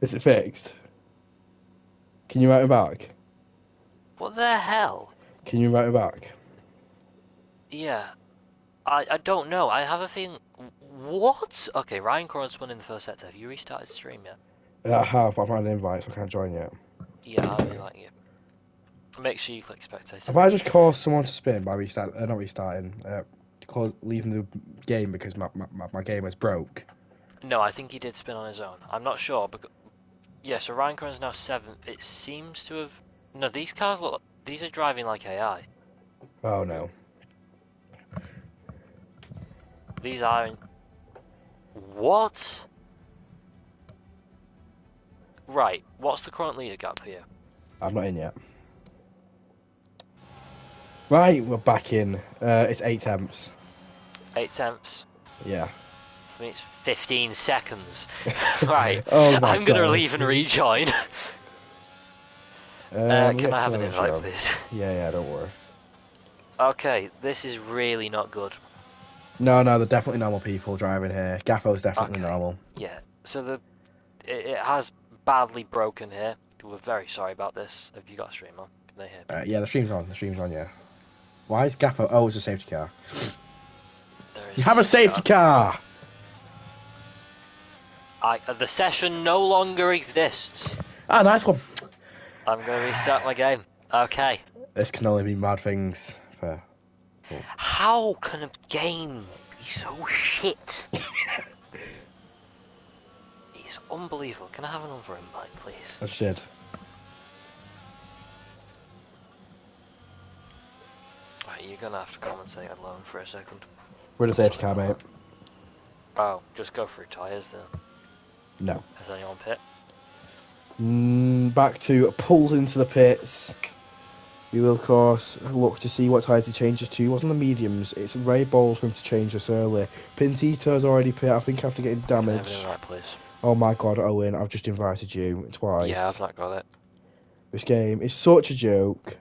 Is it fixed? Can you write it back? What the hell? Can you write it back? Yeah. I don't know. I have a feeling. What? Okay, Ryan Corn won in the first sector. Have you restarted the stream yet? I have, but I've not had an invite, so I can't join yet. Yeah, I'll invite you. Make sure you click spectator. Have I just caused someone to spin by not restarting, leaving the game because my game is broke? No, I think he did spin on his own. I'm not sure, but yeah. So Ryan Corn's now 7th. It seems to have. No, these cars look. These are driving like AI. Oh no. These aren't. What? Right. What's the current leader gap here? I'm not in yet. Right, we're back in. It's 8 tenths. 8 tenths. Yeah. For me, it's 15 seconds. Right. Oh my I'm gonna God. leave and rejoin. Can I have an invite, please? Yeah, don't worry. Okay, this is really not good. No, they're definitely normal people driving here. Gaffo's definitely Okay. normal. Yeah. So it has badly broken here. We're very sorry about this. Have you got a stream on? Can they hear me? Yeah, the stream's on. The stream's on. Yeah. Why is Gaffo? Oh, it's a safety car. You have a safety car. The session no longer exists. Ah, nice one. I'm gonna restart my game. Okay. This can only be mad things. For... Oh. How can a game be so shit? It's unbelievable. Can I have another invite, please? That's shit. Right, you're gonna have to commentate alone for a second. We're the safety car, mate. Oh, just go through tyres then. No. Has anyone pit? Back to pulls into the pits. We will, of course, look to see what tyres he changes to. It wasn't the mediums. It's very bold for him to change this early. Pintito's already pit. I think after getting damaged. Have an invite, please. Oh my God, Owen! I've just invited you twice. Yeah, I've not got it. This game is such a joke.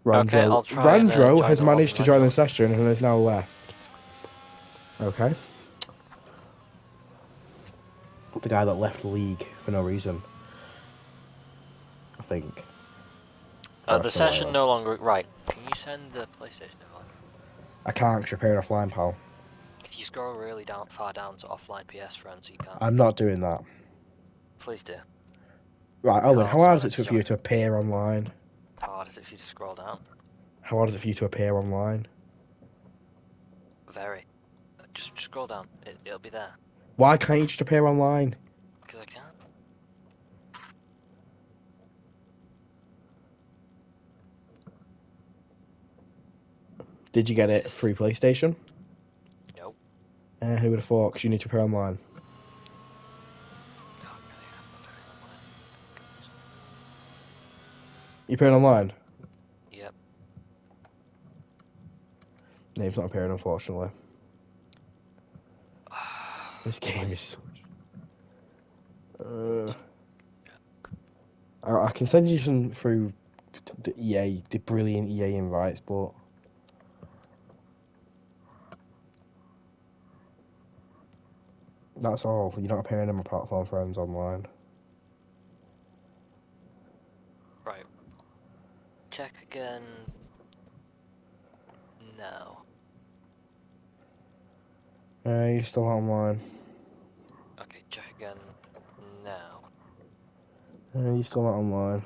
Randro, okay, I'll try Randro has and, managed to join the session and has now left. Okay. The guy that left the league for no reason. I think. The session no longer... Right, can you send the PlayStation invite? I can't because you're paired offline, pal. If you scroll really far down to offline PS friends, you can. I'm not doing that. Please do. Right, Owen, how hard is it for you to appear online? How hard is it for you to scroll down? How hard is it for you to appear online? Very. Just scroll down. It'll be there. Why can't you just appear online? Because I can't. Did you get it free PlayStation? Nope. Who would have thought? Because you need to appear online. You appearing online? Yep. Name's not appearing, unfortunately. This game is such... I can send you some through the brilliant EA invites, but... That's all. You're not appearing in my platform friends online. Right. Check again. No. You're still not online. Okay, check again. No. You're still not online.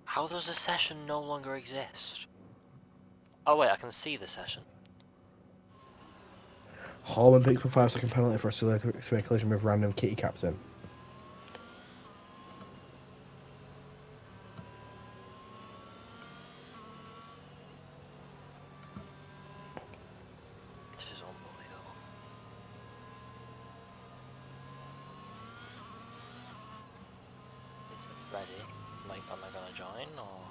How does the session no longer exist? Oh wait, I can see the session. Hallman picks for 5-second penalty for a circulation with random kitty captain. This is unbelievable. Is it ready? Am I gonna join or?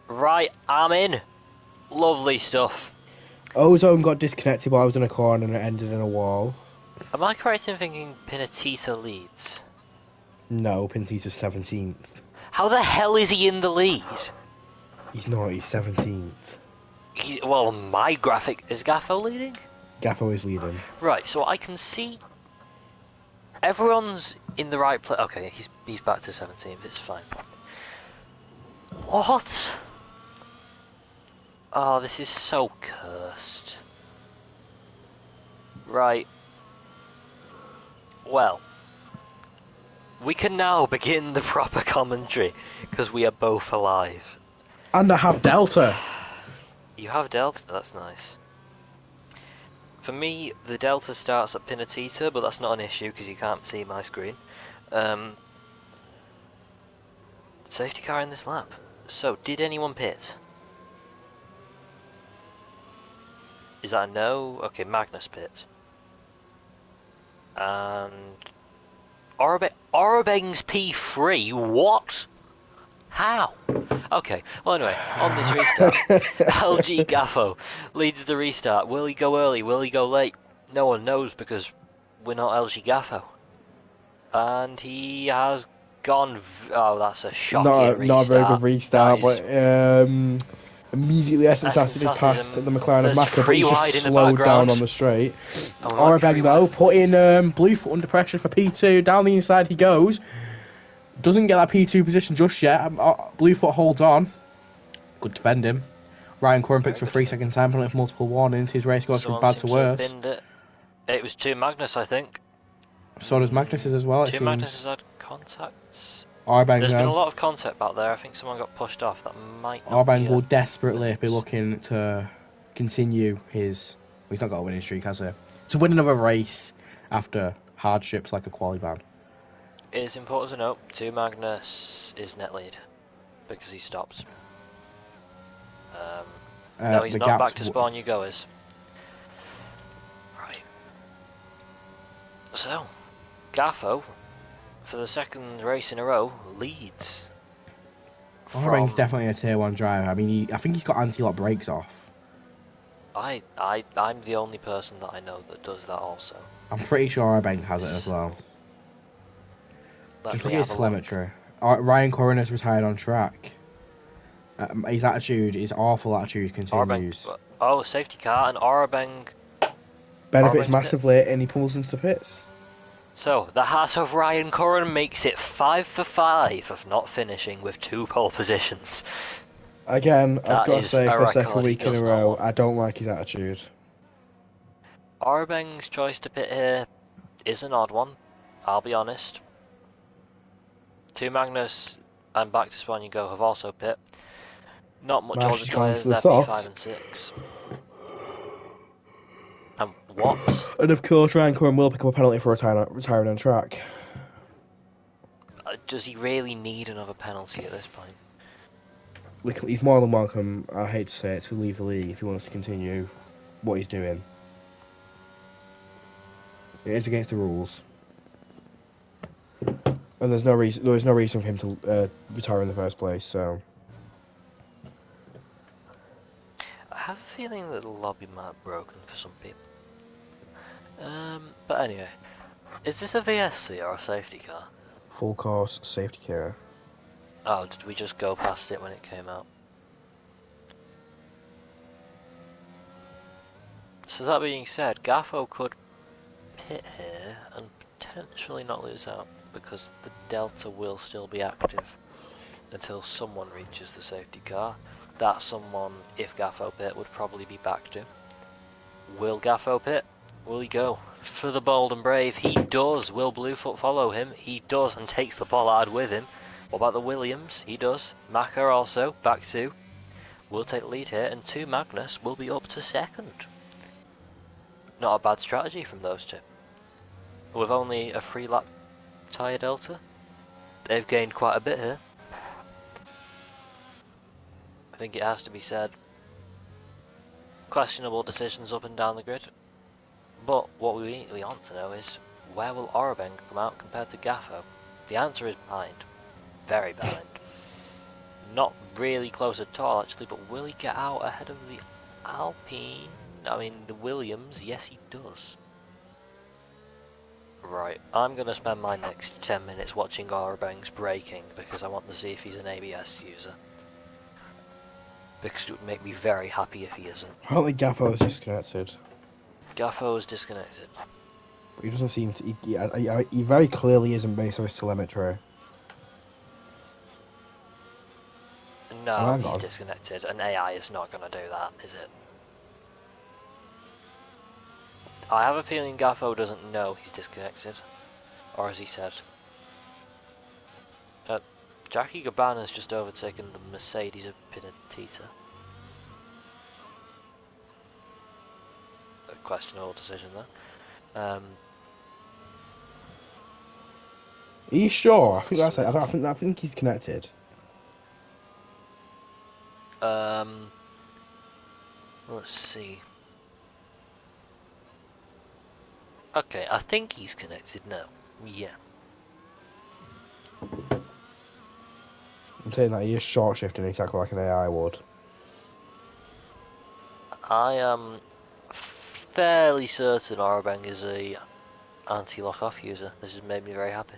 Right, I'm in. Lovely stuff. Ozone got disconnected while I was in a corner and it ended in a wall. Am I correct in thinking Pinatita leads? No, Pintita's 17th. How the hell is he in the lead? He's not, he's 17th. Well, my graphic is Gaffo leading. Gaffo is leading. Right, so I can see everyone's in the right place. Okay, he's back to 17th. It's fine. What? Oh, this is so cursed. Right. Well, we can now begin the proper commentary because we are both alive. And I have Delta. You have Delta, that's nice. For me, the Delta starts at Pinatita, but that's not an issue because you can't see my screen. Safety car in this lap. So, did anyone pit? Is that a no? Okay, Magnus pit. And Orobeng's P3? What? How? Okay, well anyway, on this restart, LG Gaffo leads the restart. Will he go early? Will he go late? No one knows because we're not LG Gaffo. And he has gone... Oh, that's a shocking restart. Not a very good restart, but immediately Essence Assassin is past the McLaren of Maka, but he's just slowed down on the straight. Orobeng though, putting Bluefoot under pressure for P2, down the inside he goes. Doesn't get that P2 position just yet. Bluefoot holds on. Good defend him. Ryan Curran picks for 3 second time penalty for multiple warnings. His race goes from bad to worse. It was 2 Magnus, I think. So does Magnus's as well, it seems. 2 Magnus has had contacts. There's been a lot of contact back there. I think someone got pushed off. That might not Orobeng will desperately be looking to continue his... Well, he's not got a winning streak, has he? To win another race after hardships like a quali ban. It is important to note, 2 Magnus is net lead because he stopped. No, he's not back to spawn you goers. Right. So, Gaffo, for the second race in a row, leads. Orobeng's definitely a tier 1 driver. I mean, I think he's got anti-lock brakes off. I'm the only person that I know that does that also. I'm pretty sure Orobeng has it as well. Just look at his telemetry. Ryan Curran has retired on track. His attitude, his awful attitude continues. Oh, safety car, and Orobeng benefits massively, and he pulls into the pits. So, the hat of Ryan Curran makes it 5 for 5 of not finishing with 2 pole positions. Again, I've got to say, for the second week in a row, I don't like his attitude. Orobeng's choice to pit here is an odd one, I'll be honest. 2 Magnus and back to spawn you go have also pit. Not much older tyres, they're P5 and 6. And what? And of course Ryan Curran will pick up a penalty for retiring on track. Does he really need another penalty at this point? He's more than welcome, I hate to say it, to leave the league if he wants to continue what he's doing. It is against the rules. And there is no reason for him to retire in the first place, so... I have a feeling that the lobby might have broken for some people. But anyway, is this a VSC or a safety car? Full course safety car. Oh, did we just go past it when it came out? So that being said, Gaffo could pit here and potentially not lose out because the Delta will still be active until someone reaches the safety car. That someone, if Gaffo pit, would probably be back to. Will Gaffo pit? Will he go for the bold and brave? He does. Will Bluefoot follow him? He does, and takes the Pollard with him. What about the Williams? He does. Maka also, back 2. Will take the lead here, and 2 Magnus will be up to second. Not a bad strategy from those two. With only a 3-lap tyre delta, they've gained quite a bit here. I think it has to be said, questionable decisions up and down the grid. But what we want to know is, where will Orobeng come out compared to Gaffo? The answer is behind. Very behind. Not really close at all actually, but will he get out ahead of the Alpine? I mean the Williams? Yes he does. Right, I'm going to spend my next 10 minutes watching Orobeng's braking because I want to see if he's an ABS user. because it would make me very happy if he isn't. I don't think Gaffo is disconnected. Gaffo is disconnected. But he doesn't seem to. He very clearly isn't based on his telemetry. No, he's disconnected. An AI is not going to do that, is it? I have a feeling Gaffo doesn't know he's disconnected. Or as he said. Jackie Gabbana's just overtaken the Mercedes of Pinatita. A questionable decision there. Are you sure? I think that's it. I think he's connected. Let's see. Okay, I think he's connected now. Yeah. I'm saying that he is short shifting exactly like an AI would. I am fairly certain Orabang is a anti-lock off user. This has made me very happy.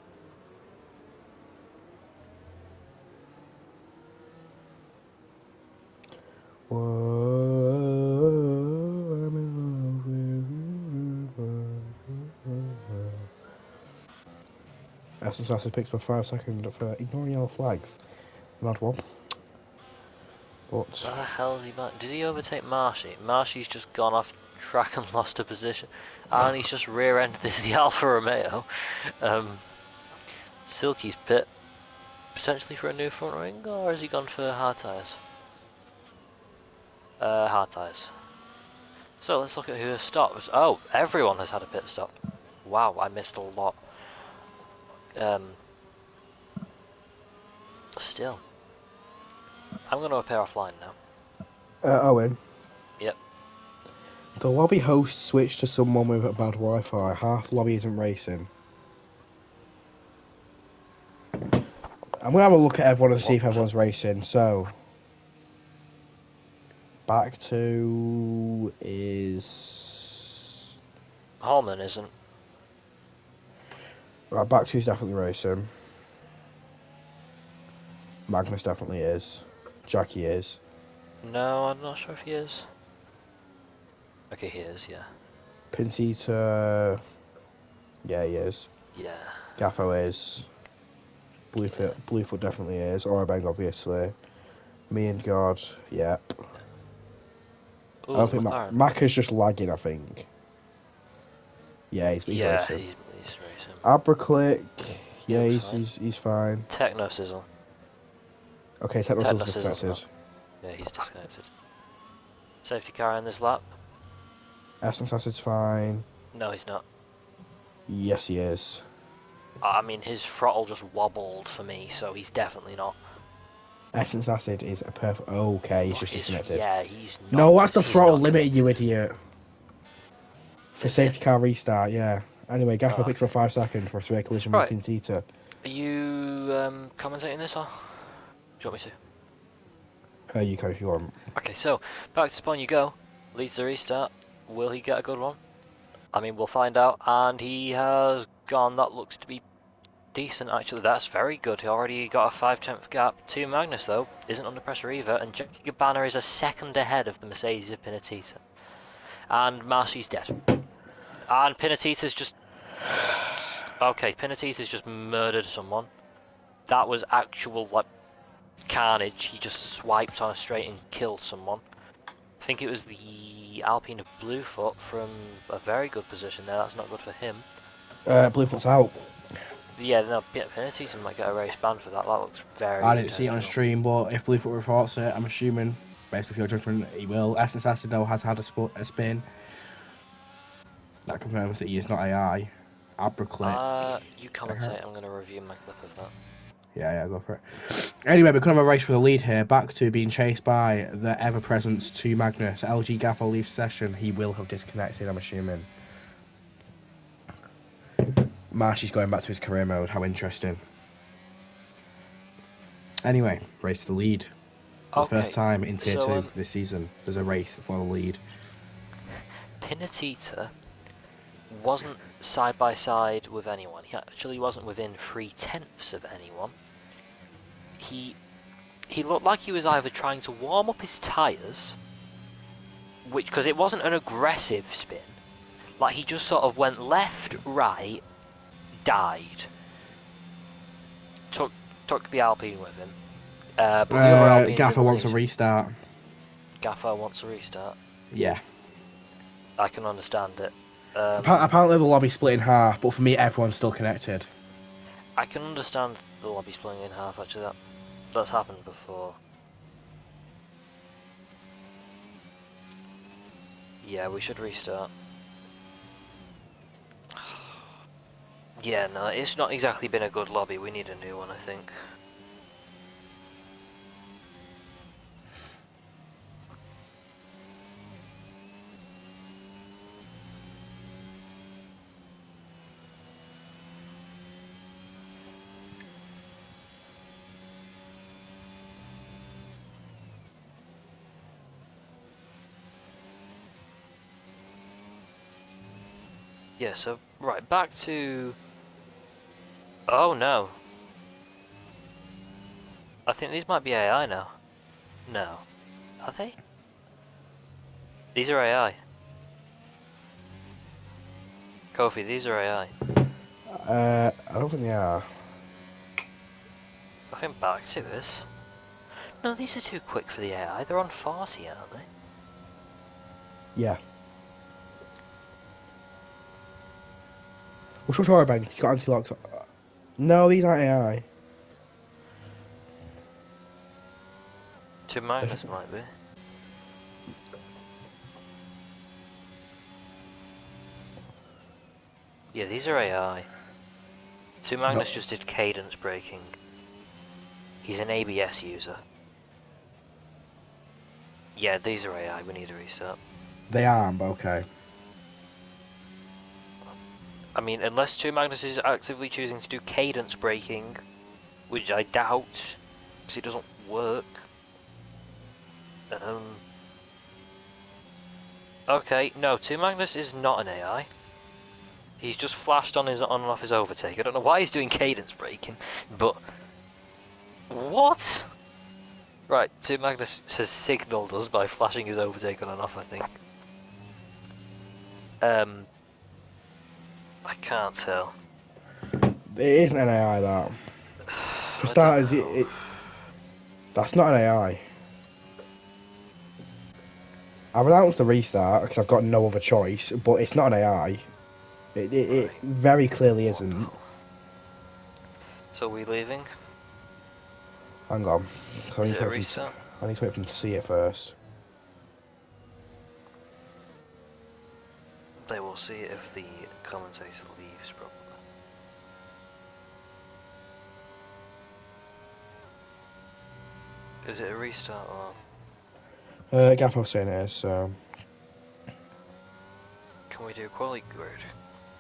Assassin picks for 5 seconds for ignoring yellow flags. Not one. But Where the hell is he back? Did he overtake Marshy? Marshy's just gone off track and lost a position. And he's just rear-ended the Alfa Romeo. Silky's pit. Potentially for a new front wing, or has he gone for hard tyres? Hard tyres. So let's look at who has stopped. Oh, everyone has had a pit stop. Wow, I missed a lot. Still. I'm going to appear offline now. Owen. Yep. The lobby host switched to someone with a bad Wi-Fi. Half lobby isn't racing. I'm going to have a look at everyone and see if everyone's racing. So, back to is... Holman isn't. Right, back to is definitely racing. Magnus definitely is. Jackie is. No, I'm not sure if he is. Okay, he is, yeah. Pinsita... Yeah, he is. Yeah. Gaffo is. Bluefoot definitely is. Orabang, obviously. Me and God, yep. Ooh, I don't think Mac is just lagging, I think. Yeah, he's racing. He's racing. Abraclick, yeah, he's fine. Technosizzle. Okay, Technosizzle's disconnected. Yeah, he's disconnected. Safety car in this lap. Essence Acid's fine. No, he's not. Yes, he is. I mean, his throttle just wobbled for me, so he's definitely not. Essence Acid is a perfect... Okay, he's just disconnected. Yeah, he's not. No, that's the throttle limit, you idiot. For safety car restart, yeah. Anyway, Gaffer picked for 5 seconds for a severe collision with Pinsita. Are you commentating this, or do you want me to? You can if you want. Okay, so back to spawn you go. Leads the restart. Will he get a good one? I mean, we'll find out. And he has gone. That looks to be decent, actually. That's very good. He already got a 5/10 gap to Magnus, though. Isn't under pressure either. And Jackie Gabbana is a second ahead of the Mercedes of Pinatita. And Marshy's dead. And Pinatita's just... Okay, Pinatita's just murdered someone. That was actual, like, carnage. He just swiped on a straight and killed someone. I think it was the Alpine of Bluefoot from a very good position there. That's not good for him. Bluefoot's out. Yeah, no, Pinatita might get a race ban for that. That looks very... I didn't see it on stream, but if Bluefoot reports it, I'm assuming, based off your judgment, he will. Essence Acid, though, has had a spin. That confirms that he is not AI. Abraclick. You commentate, I'm going to review my clip of that. Yeah, go for it. Anyway, we could have a race for the lead here. Back to being chased by the ever-present 2 Magnus. LG Gaffo leaves session. He will have disconnected, I'm assuming. Marshy's going back to his career mode. How interesting. Anyway, race to the lead. For the first time in Tier 2 this season, there's a race for the lead. Pinatita wasn't side by side with anyone. He actually wasn't within 3/10 of anyone. He he looked like he was either trying to warm up his tyres, because it wasn't an aggressive spin. Like, he just sort of went left, right, died. Took the Alpine with him. But the other Alpine Gaffer wants a restart. Gaffer wants a restart. Yeah. I can understand it. Apparently the lobby's split in half, but for me everyone's still connected. I can understand the lobby splitting in half, actually. That's happened before. Yeah, we should restart. Yeah, no, it's not exactly been a good lobby. We need a new one, I think. Yeah, so, right, back to... Oh, no. I think these might be AI now. No. Are they? These are AI. Kofi, these are AI. I don't think they are. I think back to is. No, these are too quick for the AI. They're on 40, aren't they? Yeah. What's your Tower Bank? He's got anti-locks. No, these aren't AI. 2 Magnus might be. Yeah, these are AI. 2 Magnus just did cadence braking. He's an ABS user. Yeah, these are AI. We need a restart. They aren't, but okay. I mean, unless 2 Magnus is actively choosing to do cadence braking, which I doubt, because it doesn't work. Okay, no, 2 Magnus is not an AI. He's just flashed on and off his overtake. I don't know why he's doing cadence braking, but... What? Right, 2 Magnus has signalled us by flashing his overtake on and off, I think. I can't tell. It isn't an AI, that. For starters, that's not an AI. I've announced the restart because I've got no other choice, but it's not an AI. It very clearly isn't. So are we leaving? Hang on. Is it a restart? I need to wait for them to see it first. They will see it if the commentator leaves, probably. Is it a restart or...? Gaff was saying it is, so... Can we do quality grid?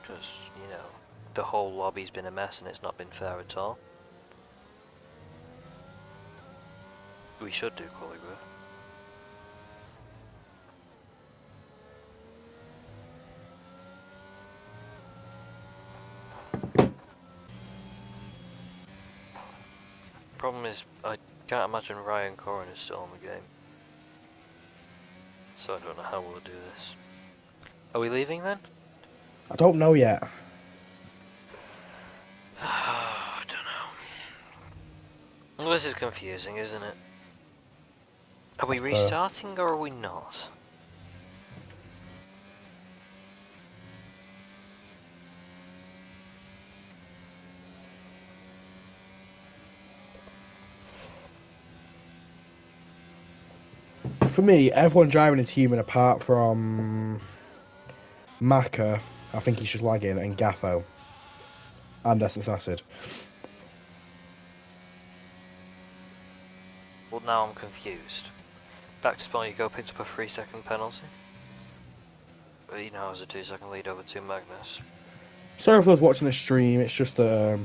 Because, you know, the whole lobby's been a mess and it's not been fair at all. We should do quality grid. Problem is, I can't imagine Ryan Corrin is still in the game. So I don't know how we'll do this. Are we leaving then? I don't know yet. I don't know. Well, this is confusing, isn't it? Are we restarting or are we not? For me, everyone driving a team, and apart from Maka, I think he should lag in, and Gaffo, and Essence Acid. Well, now I'm confused. Back to spawn, you go picked up a 3-second penalty. But he now has a 2-second lead over 2 Magnus. Sorry for those watching the stream, it's just that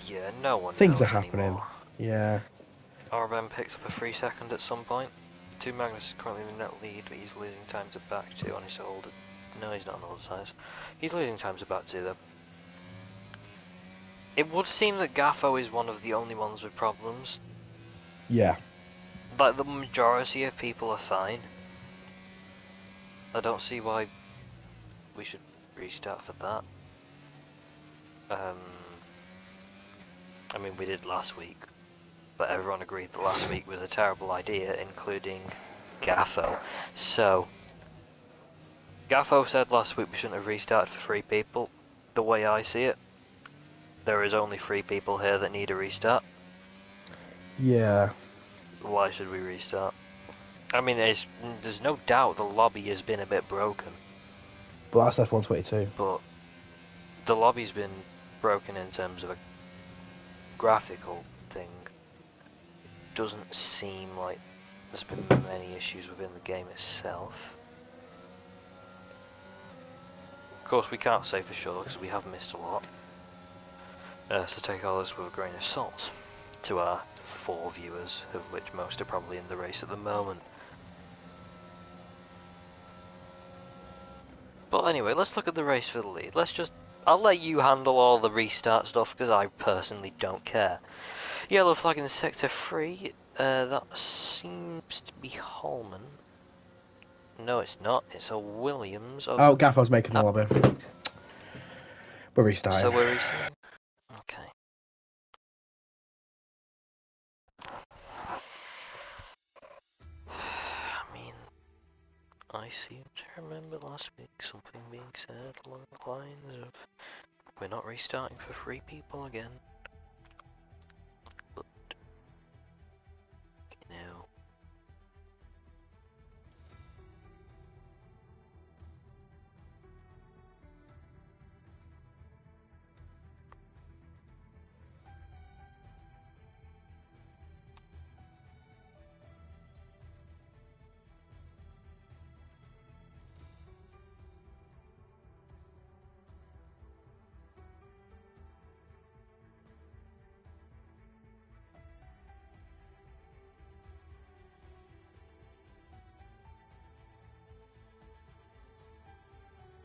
yeah, no one things knows are happening. Anymore. Yeah. RBM picked up a 3-second at some point. 2 Magnus is currently in the net lead, but he's losing time to back 2 on his hold. No, he's not on the other side. He's losing time to back 2 though. It would seem that Gaffo is one of the only ones with problems. Yeah. Like, the majority of people are fine. I don't see why we should restart for that. I mean, we did last week, but everyone agreed that last week was a terrible idea, including Gaffo. So, Gaffo said last week we shouldn't have restarted for 3 people. The way I see it, there is only 3 people here that need a restart. Yeah. Why should we restart? I mean, there's no doubt the lobby has been a bit broken. But that's left 122. But the lobby's been broken in terms of a graphical thing. It doesn't seem like there's been many issues within the game itself. Of course, we can't say for sure because we have missed a lot. So take all this with a grain of salt. To our 4 viewers, of which most are probably in the race at the moment. But anyway, let's look at the race for the lead. I'll let you handle all the restart stuff because I personally don't care. Yellow flag in sector 3. That seems to be Holman. No, it's not. It's a Williams. Oh, Gaffo's making the lobby. We're restarting. So we're restarting? Okay. I mean, I seem to remember last week something being said along the lines of, we're not restarting for 3 people again. But, you know.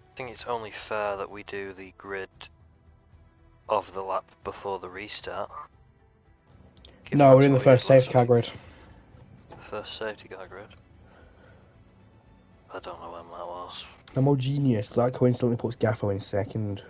I think it's only fair that we do the grid of the lap before the restart. No, we're in the first safety car grid. First safety car grid? I don't know when that was. I'm more genius, that coincidentally puts Gaffo in second.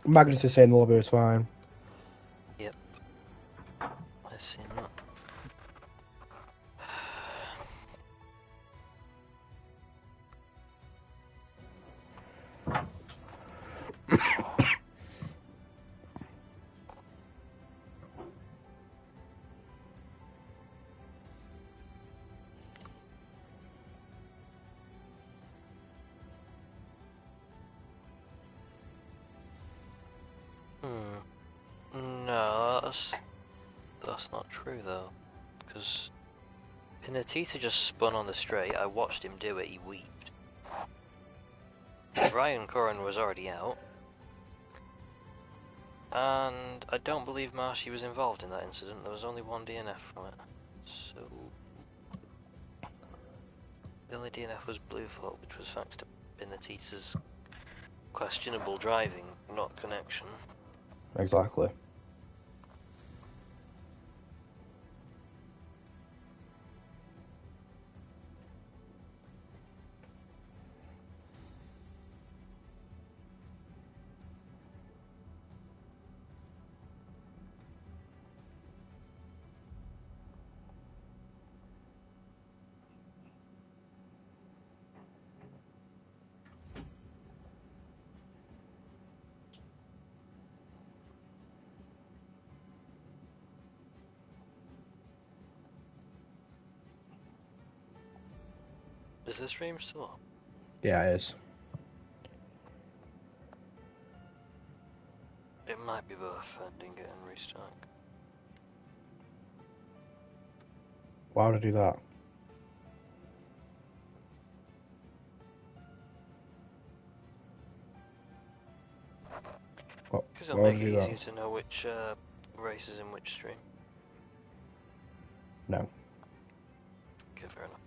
Magnus is saying the lobby is fine. Yep. I've seen that. No, that's not true though, because Pinatita just spun on the straight. I watched him do it. He weeped. Ryan Curran was already out. And I don't believe Marshy was involved in that incident. There was only one DNF from it. So the only DNF was Bluefoot, which was thanks to Benitita's questionable driving, not connection. Exactly. Is this stream still up? Yeah, it is. It might be worth ending it and restart. Why would I do that? Because it'll make it easier to know which race is in which stream. No. Okay, fair enough.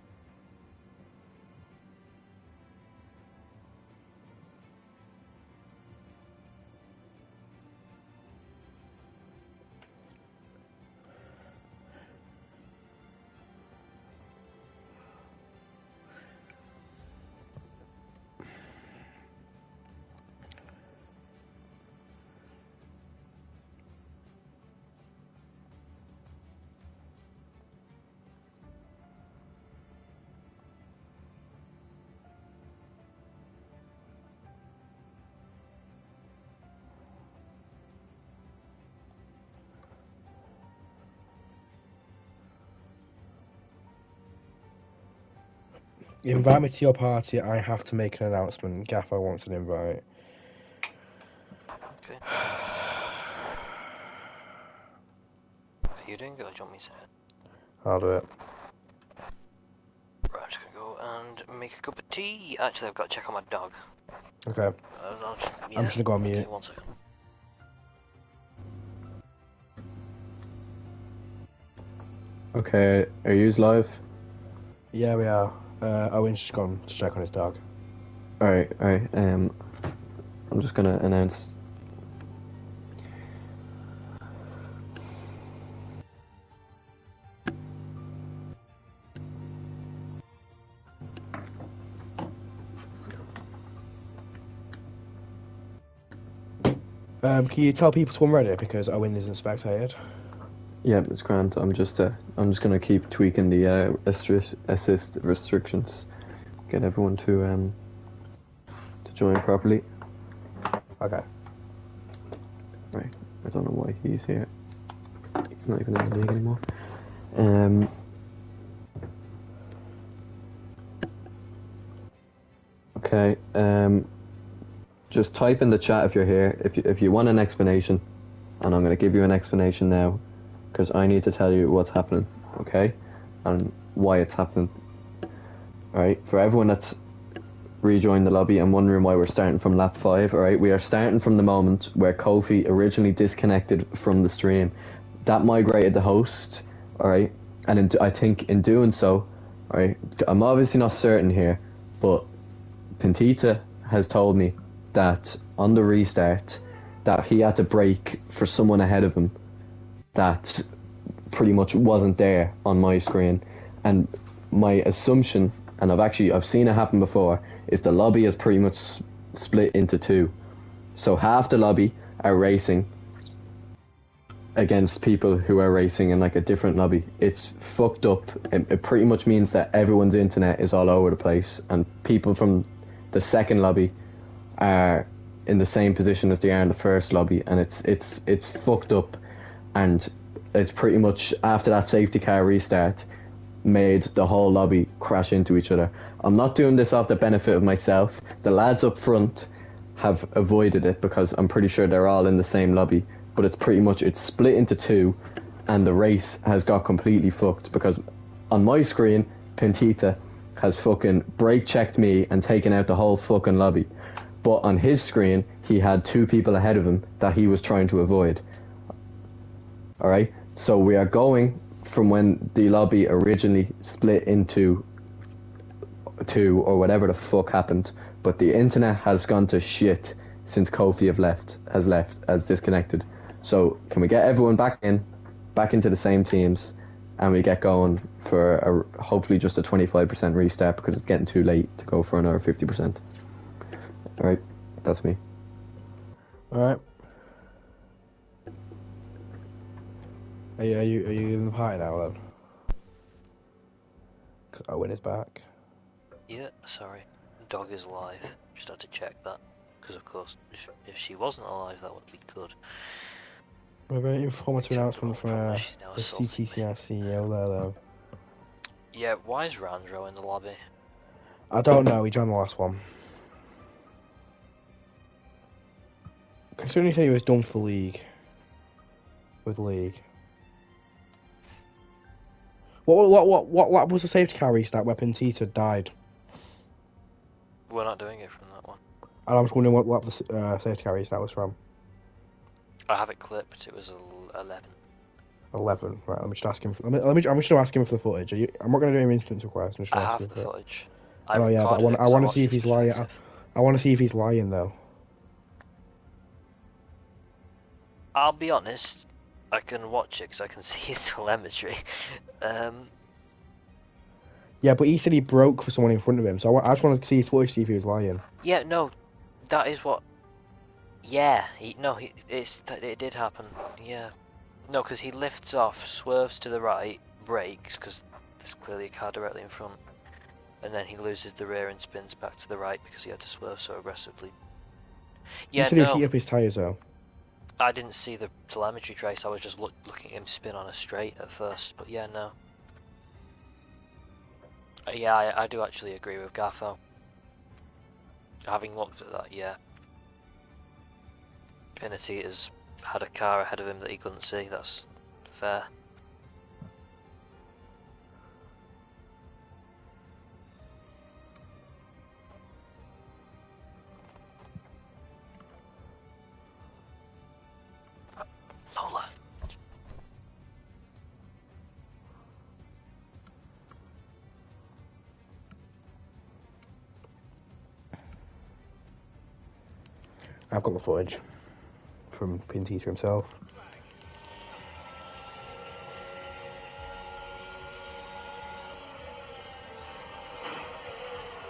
You invite me to your party, I have to make an announcement. Gaffer wants an invite. Okay. Are you doing it or do you want me to? I'll do it. Right, I'm just gonna go and make a cup of tea. Actually, I've got to check on my dog. Okay. I'm just gonna go on mute. Okay, 1 second. Okay, are you live? Yeah, we are. Owen's just gone to check on his dog. Alright. I'm just gonna announce. Can you tell people to come ready because Owen isn't spectated? Yeah, it's grand. I'm just gonna keep tweaking the assist restrictions. Get everyone to join properly. Okay. Right. I don't know why he's here. He's not even in the league anymore. Okay. Just type in the chat if you're here. If you want an explanation, and I'm gonna give you an explanation now, because I need to tell you what's happening, okay, and why it's happening. All right. For everyone that's rejoined the lobby and wondering why we're starting from lap 5, all right, we are starting from the moment where Kofi originally disconnected from the stream. That migrated the host, all right, and I think in doing so, all right, I'm obviously not certain here, but Pentita has told me that on the restart that he had to brake for someone ahead of him that pretty much wasn't there on my screen, and my assumption, and I've seen it happen before, is the lobby is pretty much split into two. So half the lobby are racing against people who are racing in like a different lobby. It's fucked up. It pretty much means that everyone's internet is all over the place, and people from the second lobby are in the same position as they are in the first lobby, and it's fucked up. And it's pretty much, after that safety car restart, made the whole lobby crash into each other. I'm not doing this off the benefit of myself. The lads up front have avoided it because I'm pretty sure they're all in the same lobby, but it's split into two, and the race has got completely fucked because on my screen, Pentita has fucking brake checked me and taken out the whole fucking lobby. but on his screen he had 2 people ahead of him that he was trying to avoid. Alright, so we are going from when the lobby originally split into 2 or whatever the fuck happened, but the internet has gone to shit since Kofi has disconnected. So can we get everyone back into the same teams, and we get going for hopefully just a 25% restart, because it's getting too late to go for another 50%. Alright, that's me. Alright. Are you in the party now then? Because Owen is back. Yeah, sorry. Dog is alive. Just had to check that. Because of course, if she wasn't alive, that would be good. A very informative announcement from the CTCR CEO there, though. Yeah, why is Randro in the lobby? I don't know, he joined the last one. Considering he said he was done for the league. With the league. What was the safety car restart where Pentita died? We're not doing it from that one. And I'm just wondering what the safety car restart was from. I have it clipped, it was 11. 11, right, let me just ask him. I'm just going to ask him for the footage. I'm not going to do an instance request. I'm just I ask him have the for footage. Oh yeah, but I want to see if he's lying. I want to see if he's lying though. I'll be honest, I can watch it because I can see his telemetry. Yeah, but he said he broke for someone in front of him, so I just wanted to see his footage, see if he was lying. Yeah, no, that is what. Yeah, it did happen. Yeah, no, because he lifts off, swerves to the right, brakes because there's clearly a car directly in front, and then he loses the rear and spins back to the right because he had to swerve so aggressively. Yeah, you said he was heating up his tyres though. I didn't see the telemetry trace. I was just looking at him spin on a straight at first, but yeah, no. Yeah, I do actually agree with Gaffo. Having looked at that, yeah. Pinatita's had a car ahead of him that he couldn't see, that's fair. Lola. I've got the footage from Pintita himself.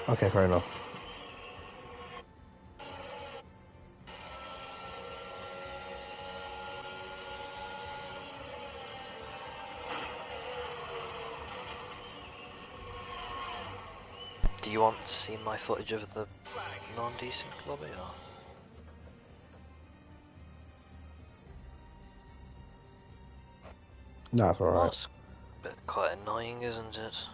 Okay, fair enough. Do you want to see my footage of the non-decent lobby or? No, it's alright. That's quite annoying, isn't it?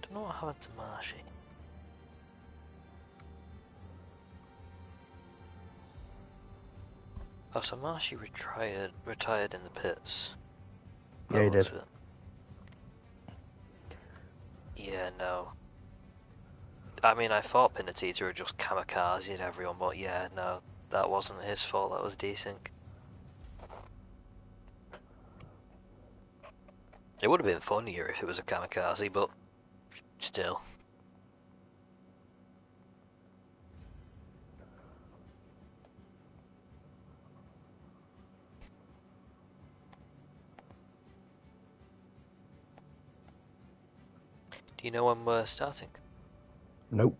Don't know what happened to Marshy. Oh, so Marshy retired in the pits. Yeah, he did. It. Yeah, no. I mean, I thought Pinatita had just kamikazed everyone, but yeah, no, that wasn't his fault, that was desync. It would have been funnier if it was a kamikaze, but still. Do you know when we're starting? Nope.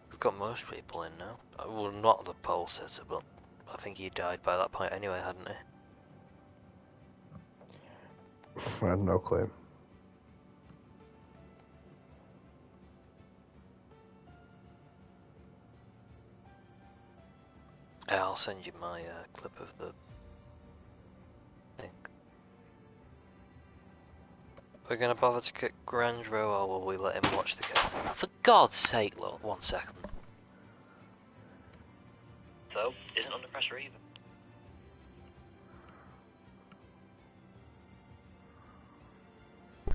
We've got most people in now. Well, not the pole sitter, but I think he died by that point anyway, hadn't he? I have no clue. Yeah, I'll send you my clip of the thing. We're gonna bother to kick Grandro, or will we let him watch the game? For God's sake, look, 1 second. So, isn't under pressure either.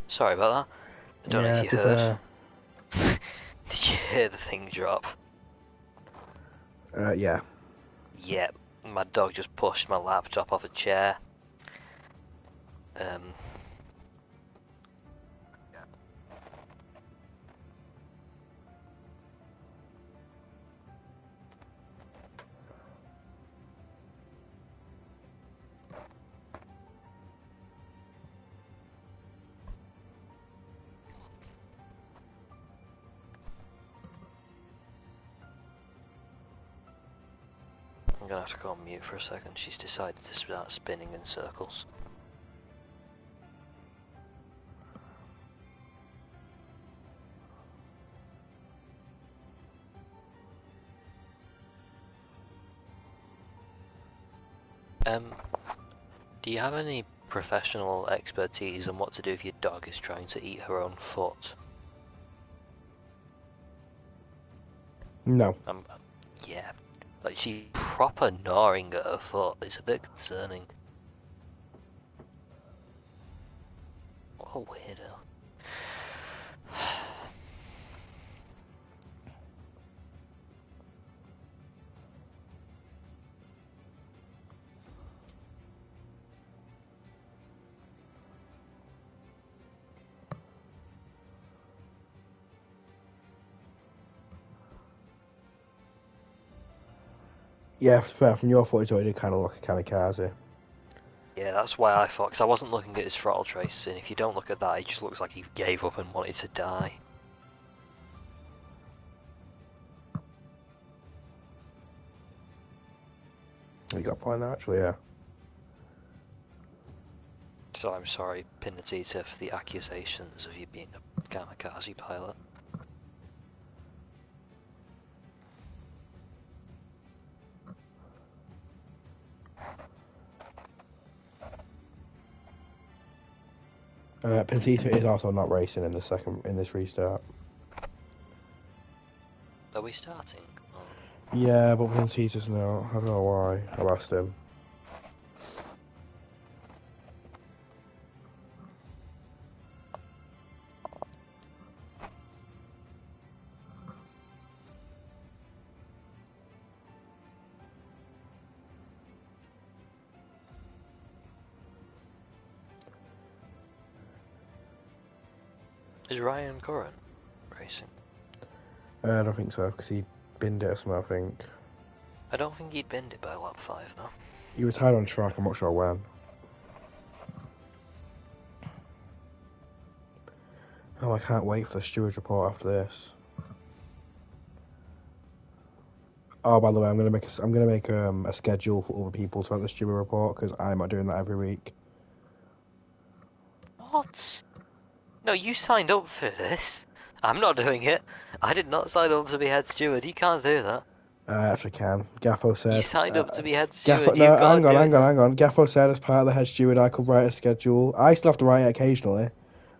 Sorry about that. I don't know if you heard. Did you hear the thing drop? Yeah. Yep. My dog just pushed my laptop off a chair. I'm gonna have to go on mute for a second. She's decided to start spinning in circles. Do you have any professional expertise on what to do if your dog is trying to eat her own foot? No. Yeah. Like, she's proper gnawing at her foot. It's a bit concerning. What a weirdo. Yeah, from your footage, it did kind of look like a kamikaze. Yeah, that's why I thought, because I wasn't looking at his throttle trace, and if you don't look at that, it just looks like he gave up and wanted to die. You got a point there, actually, yeah. So I'm sorry, Pinatita, for the accusations of you being a kamikaze pilot. Pentita is also not racing in this restart. Are we starting? Oh. Yeah, but Pentita's not. I don't know why. I've asked him. Is Ryan Curran racing? I don't think so, because he binned it or something, I think. I don't think he'd binned it by lap 5, though. He retired on track, I'm not sure when. Oh, I can't wait for the stewards report after this. Oh, by the way, I'm gonna make a schedule for other people to write the steward report, because I'm not doing that every week. What? No, you signed up for this. I'm not doing it. I did not sign up to be head steward. You can't do that. I actually can. Gaffo said... You signed up to be head Gaffo, steward. no, hang on. Gaffo said as part of the head steward I could write a schedule. I still have to write it occasionally,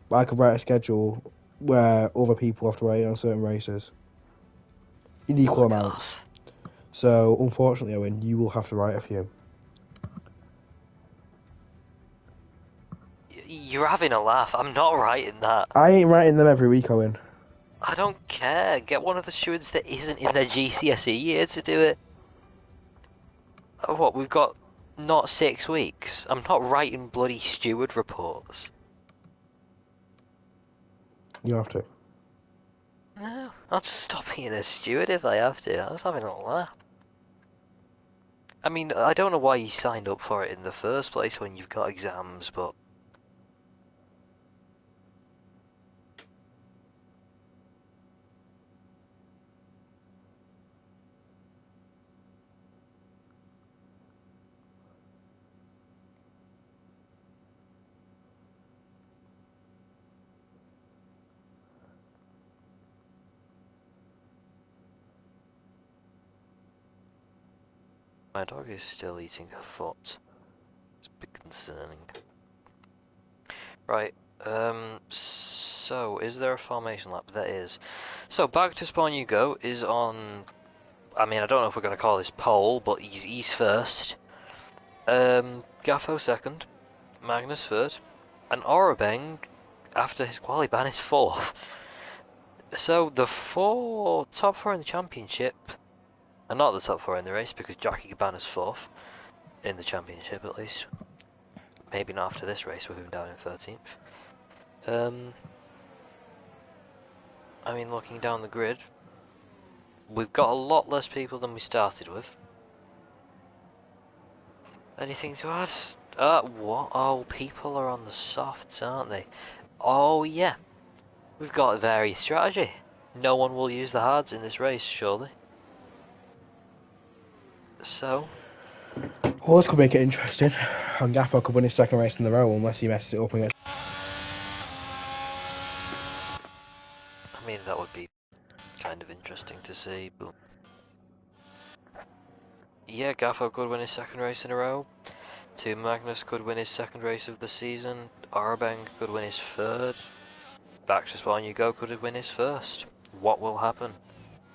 but I could write a schedule where other people have to write it on certain races. In equal amounts. Off. So, unfortunately, Owen, you will have to write a few. You're having a laugh. I'm not writing that. I ain't writing them every week, Owen. I don't care. Get one of the stewards that isn't in their GCSE year to do it. What, we've got not 6 weeks? I'm not writing bloody steward reports. You have to. No, I'll just stop being a steward if I have to. I was having a laugh. I mean, I don't know why you signed up for it in the first place when you've got exams, but... My dog is still eating her foot. It's a bit concerning. Right, so is there a formation lap? There is. So back to spawn you go is on, I mean, I don't know if we're going to call this pole, but he's first. Gaffo second, Magnus third, and Orabeng, after his quali ban, is fourth. So the top four in the championship, and not the top four in the race, because Jackie Cabana's fourth, in the championship at least. Maybe not after this race with him down in 13th. I mean, looking down the grid, we've got a lot less people than we started with. Anything to add? What? Oh, people are on the softs, aren't they? Oh, yeah. We've got a varied strategy. No one will use the hards in this race, surely. So... Well, this could make it interesting. And Gaffo could win his second race in the row unless he messes it up again. I mean, that would be kind of interesting to see, but... Yeah, Gaffo could win his second race in a row. Magnus could win his second race of the season. Arbeng could win his third. Back to Spawn You Go could win his first. What will happen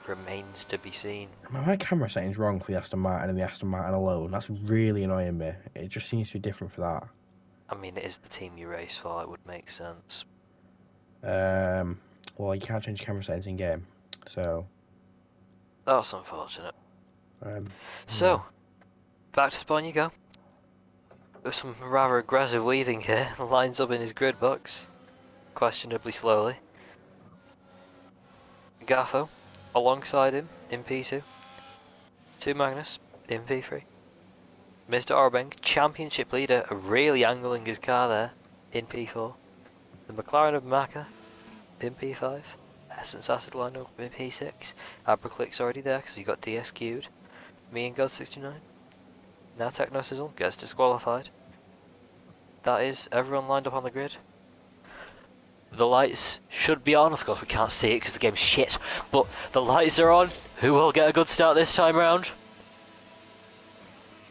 remains to be seen. My camera setting's wrong for the Aston Martin and the Aston Martin alone. That's really annoying me. It just seems to be different for that. I mean, it is the team you race for, it would make sense. Well, you can't change camera settings in game, so... That's unfortunate. So, back to Spawn You Go. There's some rather aggressive weaving here. Lines up in his grid box, questionably slowly. Gaffo, alongside him in P2. Magnus in P3. Mr. Orbeng, championship leader, really angling his car there in P4. The McLaren of Maka in P5. Essence Acid line up in P6. Abraclick's already there because he got DSQ'd. Me and God69. Now Techno Sizzle gets disqualified. That is everyone lined up on the grid. The lights should be on. Of course we can't see it because the game's shit. But the lights are on. Who will get a good start this time round?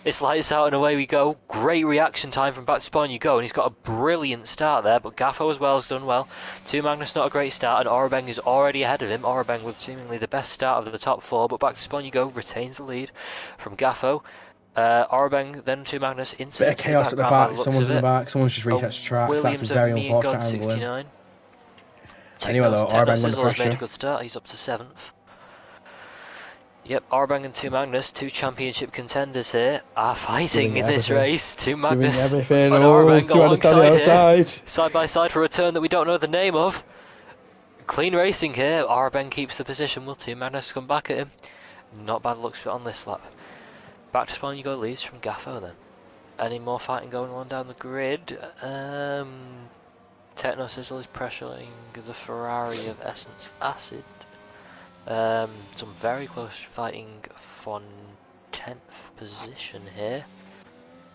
It's lights out and away we go. Great reaction time from Back to Spawn You Go, and he's got a brilliant start there, but Gaffo as well has done well. Magnus not a great start, and Orabeng is already ahead of him. Orabeng with seemingly the best start of the top four, but Back to Spawn You Go retains the lead from Gaffo. Orabeng, then Magnus into bit of chaos at the back, someone's in the back, someone's just reset the track. Williams That's very of unfortunate angling. Anyway though, Techno Orabeng Sizzle under has made a pressure. good start, he's up to 7th. Yep, Arbang and Magnus, two championship contenders here, are fighting in this race. Magnus and Arbang alongside here, side by side for a turn that we don't know the name of. Clean racing here, Arbang keeps the position, will Magnus come back at him? Not bad looks on this lap. Back to Spawn You Go leads from Gaffo then. Any more fighting going on down the grid? Techno Sizzle is pressuring the Ferrari of Essence Acid. Some very close fighting for 10th position here,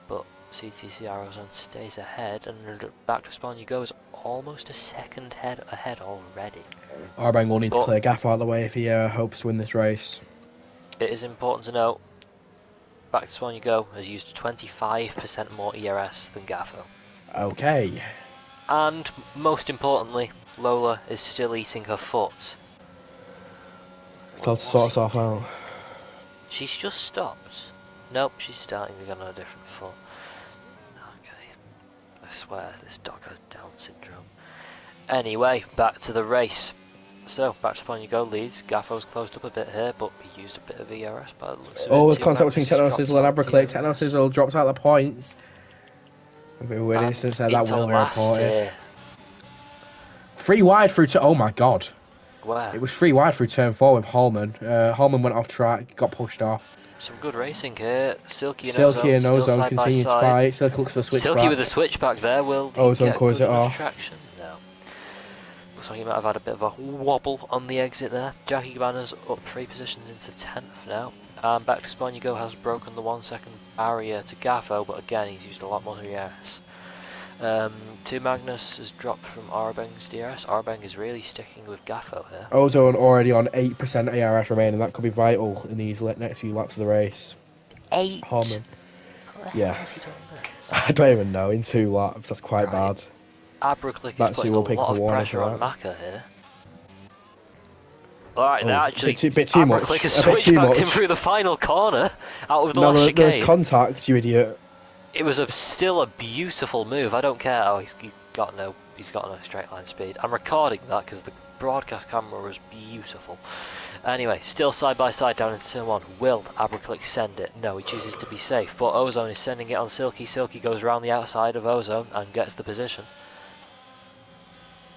but CTCR stays ahead, and Back to Spawn You Go is almost a second ahead already. Arbang will need to clear Gaffo out of the way if he hopes to win this race. It is important to note, Back to Spawn You Go has used 25% more ERS than Gaffo. Okay. And most importantly, Lola is still eating her foot. Let's sort us out. She's just stopped. Nope, she's starting again on a different foot. Okay. I swear, this dog has Down syndrome. Anyway, back to the race. So, Back to Spawn You Go leads. Gaffo's closed up a bit here, but he used a bit of ERS by the looks of it. Oh, there's contact between Techno Sizzle and Abraclick. Techno Sizzle drops out the points. A bit of a weird instance there, that will be reported. 3 wide through to... Oh my god. Where? It was 3 wide through turn 4 with Holman. Holman went off track, got pushed off. Some good racing here. Silky and Ozone continues to fight. Silky looks for the switchback. Silky with a switchback there. Will Ozone cause it off. Traction? No. Looks like he might have had a bit of a wobble on the exit there. Jackie Cabana's up 3 positions into 10th now. Back to Spawn You Go has broken the 1 second barrier to Gaffo, but again he's used a lot more ERS. Magnus has dropped from Arbeng's DRS. Arbeng is really sticking with Gaffo here. Ozone already on 8% ARS remaining. That could be vital in these next few laps of the race. 8. Harmon. How the Yeah. hell has he done this? I don't even know. In 2 laps, that's quite Right. bad. Abraclick is That's putting who a will pick lot up a of warning pressure for on that. Maka here. Alright, they're Oh, actually... bit too much. Abraclick has A bit too switchbacked him much. through the final corner out of the No, last there was chicane. contact, you idiot. It was still a beautiful move. I don't care. Oh, he's got no straight line speed. I'm recording that because the broadcast camera was beautiful. Anyway, still side by side down into turn 1. Will Abraclick send it? No, he chooses to be safe. But Ozone is sending it on Silky. Silky goes around the outside of Ozone and gets the position.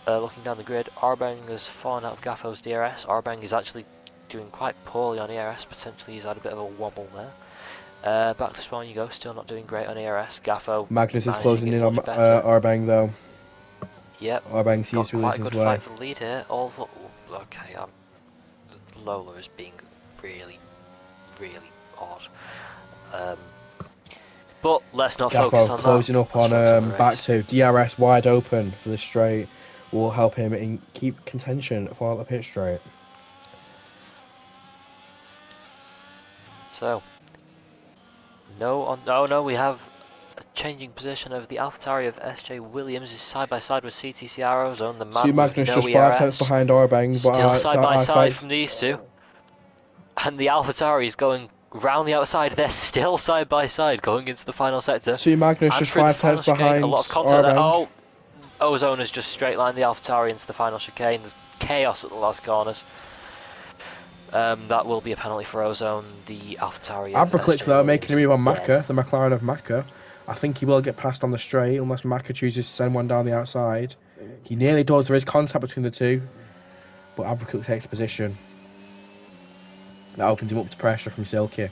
Looking down the grid, Arbang has fallen out of Gaffo's DRS. Arbang is actually doing quite poorly on ERS. Potentially he's had a bit of a wobble there. Back to spawn you go, still not doing great on ERS. Gaffo Magnus is closing in on Arbang though. Yep. Arbang seems to be losing his way. Quite a good fight for the lead here. Okay, Lola is being really, really odd. But let's not focus on closing that. up on back to DRS wide open for the straight will help him keep contention for the pit straight. So, no, we have a changing position of the AlphaTauri of SJ Williams is side by side with CTCR Ozone. The man Magnus with no just ERS, 5 tenths behind Arbang, but still side by side from these two. And the AlphaTauri is going round the outside. They're still side by side going into the final sector. Magnus just 5 tenths behind a lot of contact there. Arbang. Oh, Ozone has just straight lined the AlphaTauri into the final chicane. There's chaos at the last corners. That will be a penalty for Ozone. The AlphaTauri. Abraclick though making a move on Maka, the McLaren of Maka. I think he will get passed on the straight unless Maka chooses to send one down the outside. He nearly does. There is contact between the two, but Abraclick takes the position. That opens him up to pressure from Silky,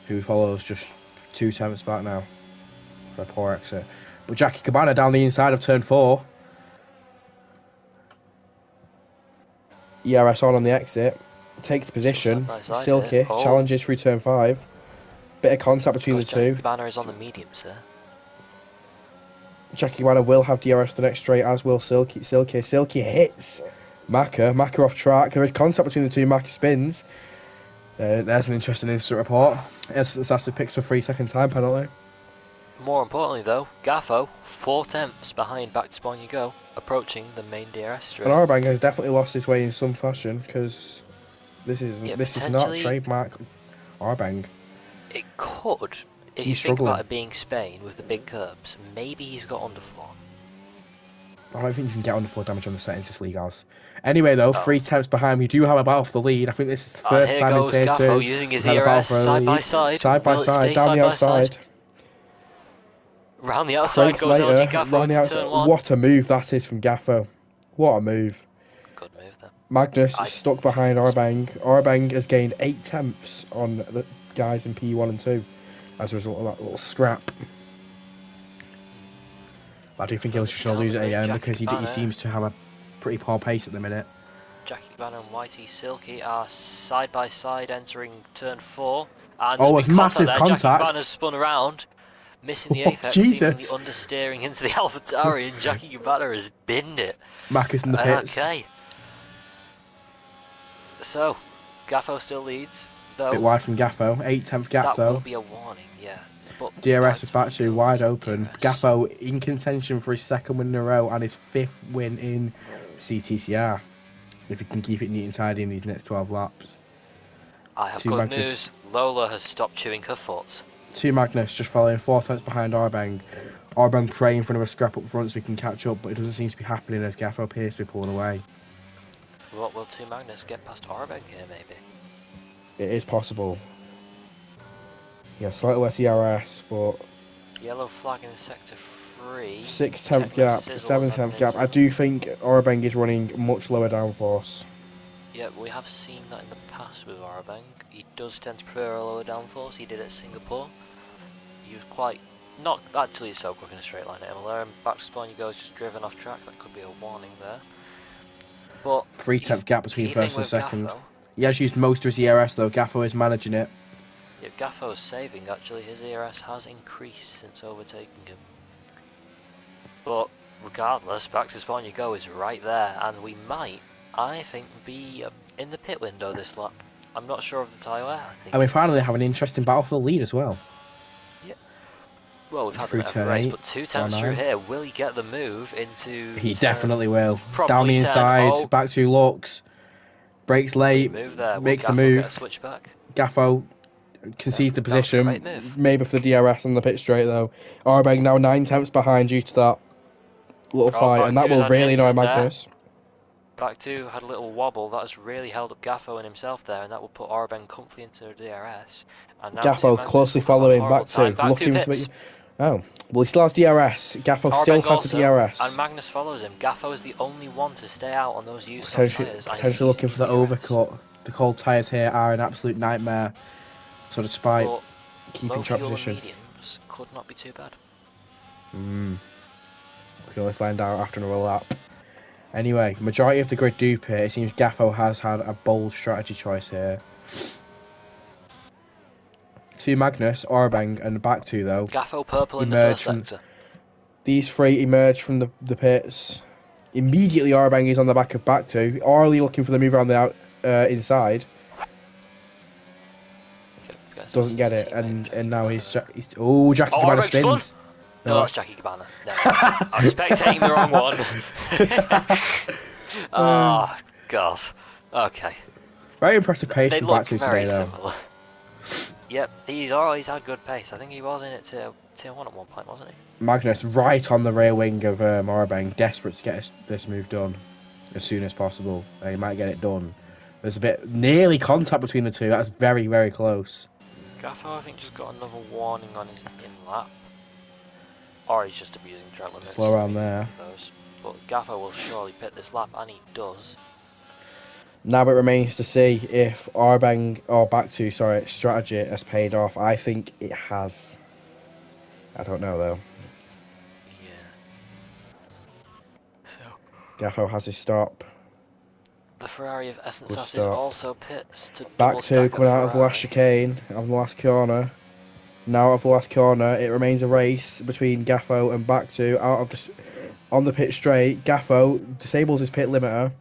who follows just 2 tenths back now for a poor exit. But Jackie Cabana down the inside of turn 4. ERS on the exit, takes position. Silky challenges through turn 5. Bit of contact between the two. Jackie Cabana is on the mediums there. Jackie Cabana will have DRS the next straight, as will Silky. Silky hits Maka off track. There is contact between the two. Maka spins. There's an interesting incident report. Sasa picks for 3-second time penalty. More importantly though, Gaffo 4 tenths behind back to spawn you go, approaching the main DRS straight. And Arbang has definitely lost his way in some fashion, because this is not trademark Arbang. It could, if you think about it being Spain with the big curbs, maybe he's got underfloor. I don't think you can get underfloor damage on the settings this league has. Anyway though, 3 tenths behind, we do have a battle for the lead. I think this is the first time in Tier 2. Gaffo using his ERS side by side, down the outside. Round the outside goes LG Gaffo into turn 1. What a move that is from Gaffo. What a move. Good move then. Magnus is stuck behind Arbang. Arbang has gained 8 tenths on the guys in P1 and 2 as a result of that little scrap. I do think he'll just lose it again because he seems to have a pretty poor pace at the minute. Jackie Cabana and YT Silky are side by side entering turn 4. And there's massive contact. Jackie Cabana's spun around, missing the apex, seemingly understeering into the AlphaTauri, and Jackie Cabana has binned it. Macca's in the pits. Okay. So, Gaffo still leads, though. Bit wide from Gaffo, 8 tenth gap though. That will be a warning, yeah. But DRS is back to wide open. Gaffo in contention for his 2nd win in a row and his 5th win in CTCR. If he can keep it neat and tidy in these next 12 laps. I have good news. Lola has stopped chewing her foot. 2 Magnus just following 4 tenths behind Arbang. Arbang praying for another scrap up front so we can catch up, but it doesn't seem to be happening as Gaffo appears to be pulling away. What will 2 Magnus get past Arbang here, maybe? It is possible. Yeah, slightly less ERS, but... Yellow flag in sector 3. 6 tenth gap, 7 tenth gap. I do think Arbang is running much lower downforce. Yeah, we have seen that in the past with Arbang. He does tend to prefer a lower downforce. He did it at Singapore. He was quite... not actually so quick in a straight line at MLR, and back to spawn you go is just driven off track. That could be a warning there. But 3 tenth gap between first and second. Gaffo. He has used most of his ERS though. Gaffo is managing it. Yeah, Gaffo is saving actually. His ERS has increased since overtaking him. But regardless, back to spawn you go is right there, and we might, I think, be in the pit window this lap. I'm not sure of the tyre. And we finally have an interesting battle for the lead as well. Yeah. Well, we've had Through them every turn race, 8, but 2 tenths through here. Will he get the move into? He definitely will. Probably Down the 10. inside, Oh. back 2 looks, brakes late, Move there. makes the Will Gaffo move. get a switch back? Gaffo concedes the position. Great move. Maybe for the DRS on the pit straight though. Arbeg now 9 tenths behind due to that little fight, and that will really annoy Magnus. Back 2 had a little wobble. That has really held up Gaffo and himself there, and that will put Arbeng comfortably into the DRS. And now Gaffo closely following back 2, looking to make. Oh, well, he still has DRS. Gaffo still has the DRS. And Magnus follows him. Gaffo is the only one to stay out on those used tyres. Potentially looking for the overcut. The cold tyres here are an absolute nightmare. So despite keeping track position, mediums could not be too bad. We can only find out after another lap. Anyway, majority of the grid do pit. It seems Gaffo has had a bold strategy choice here. To Magnus, Orbang, and back 2 though. Gaffo purple in the first sector. These 3 emerge from the pits. Immediately Orbang is on the back of back 2. Orly looking for the move around the inside. Doesn't get it, and now he's Jackie Cabana spins. No, it's Jackie Cabana. No, I'm spectating the wrong one. Oh god. Okay. Very impressive pace from back 2 today, though. Similar. Yep, he's always had good pace. I think he was in it tier 1 at one point, wasn't he? Magnus right on the rail wing of Orbang, desperate to get this move done as soon as possible. And he might get it done. There's a bit nearly contact between the 2. That's very, very close. Gaffo, I think, just got another warning on his in-lap. Or he's just abusing track limits. Slow around there. But Gaffo will surely pit this lap, and he does. Now it remains to see if Arbang, or back 2, sorry, strategy has paid off. I think it has. I don't know, though. Yeah. So. Gaffo has his stop. The Ferrari of Essence Acid also pits to back 2 coming out of the last chicane, on the last corner. Now out of the last corner, it remains a race between Gaffo and back 2 on the pit straight. Gaffo disables his pit limiter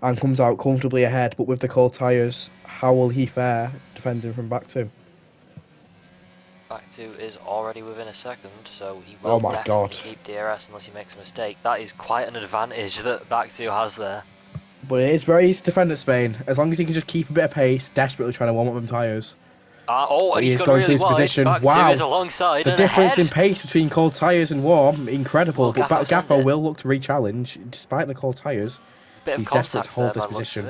and comes out comfortably ahead, but with the cold tyres, how will he fare defending from back 2? Back 2 is already within a second, so he will definitely keep DRS unless he makes a mistake. That is quite an advantage that back 2 has there. But it is very easy to defend at Spain, as long as he can just keep a bit of pace, desperately trying to warm up them tyres. And he's going really wide. Position. Back wow. 2 is alongside. The difference in pace between cold tyres and warm, incredible. Well, but Gaffo will look to re-challenge, despite the cold tyres. He's desperate to hold this position.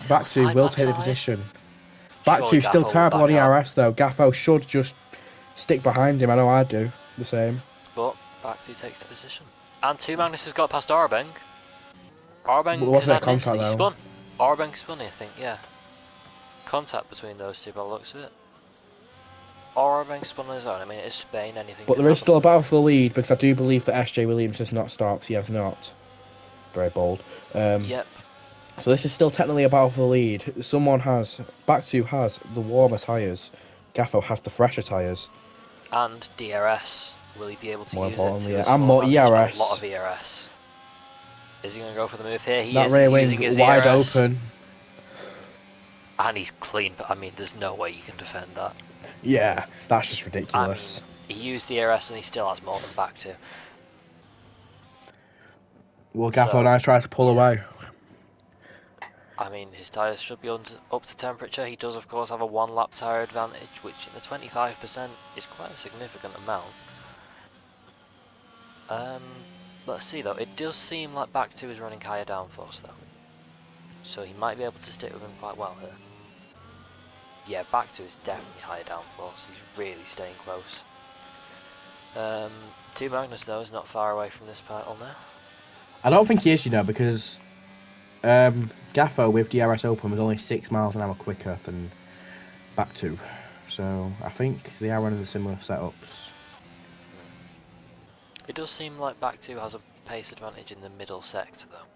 Back 2 will take the position. Back 2 still terrible on ERS though. Gaffo should just stick behind him. I know I do the same. But back 2 takes the position. And 2 Magnus has got past Arbeng. Arbeng wasn't a contact though. Spun. Arbeng spun, I think, yeah. Contact between those 2 by the looks of it. Or Arbeng spun on his own. I mean, it is Spain, anything. But there is still a battle for the lead because I do believe that SJ Williams has not stopped. He has not. Very bold. Yep. So this is still technically a battle for the lead. Back 2 has the warmer tyres. Gaffo has the fresher tyres. And DRS. Will he be able to use it? Yeah. And more ERS. A lot of ERS. Is he going to go for the move here? He that is. Rear He's using wing his wide ERS. open. And he's clean, but I mean, there's no way you can defend that. Yeah, that's just ridiculous. I mean, he used DRS and he still has more than back 2. Will Gaffo now try to pull away? I mean, his tyres should be up to temperature. He does, of course, have a 1 lap tyre advantage, which in the 25% is quite a significant amount. Let's see though, it does seem like back 2 is running higher downforce though. So he might be able to stick with him quite well here. Yeah, back 2 is definitely higher downforce. He's really staying close. 2 Magnus though is not far away from this battle now. I don't think he is, because Gaffo with DRS open was only 6 miles an hour quicker than back 2. So I think they are running similar setups. It does seem like back 2 has a pace advantage in the middle sector though.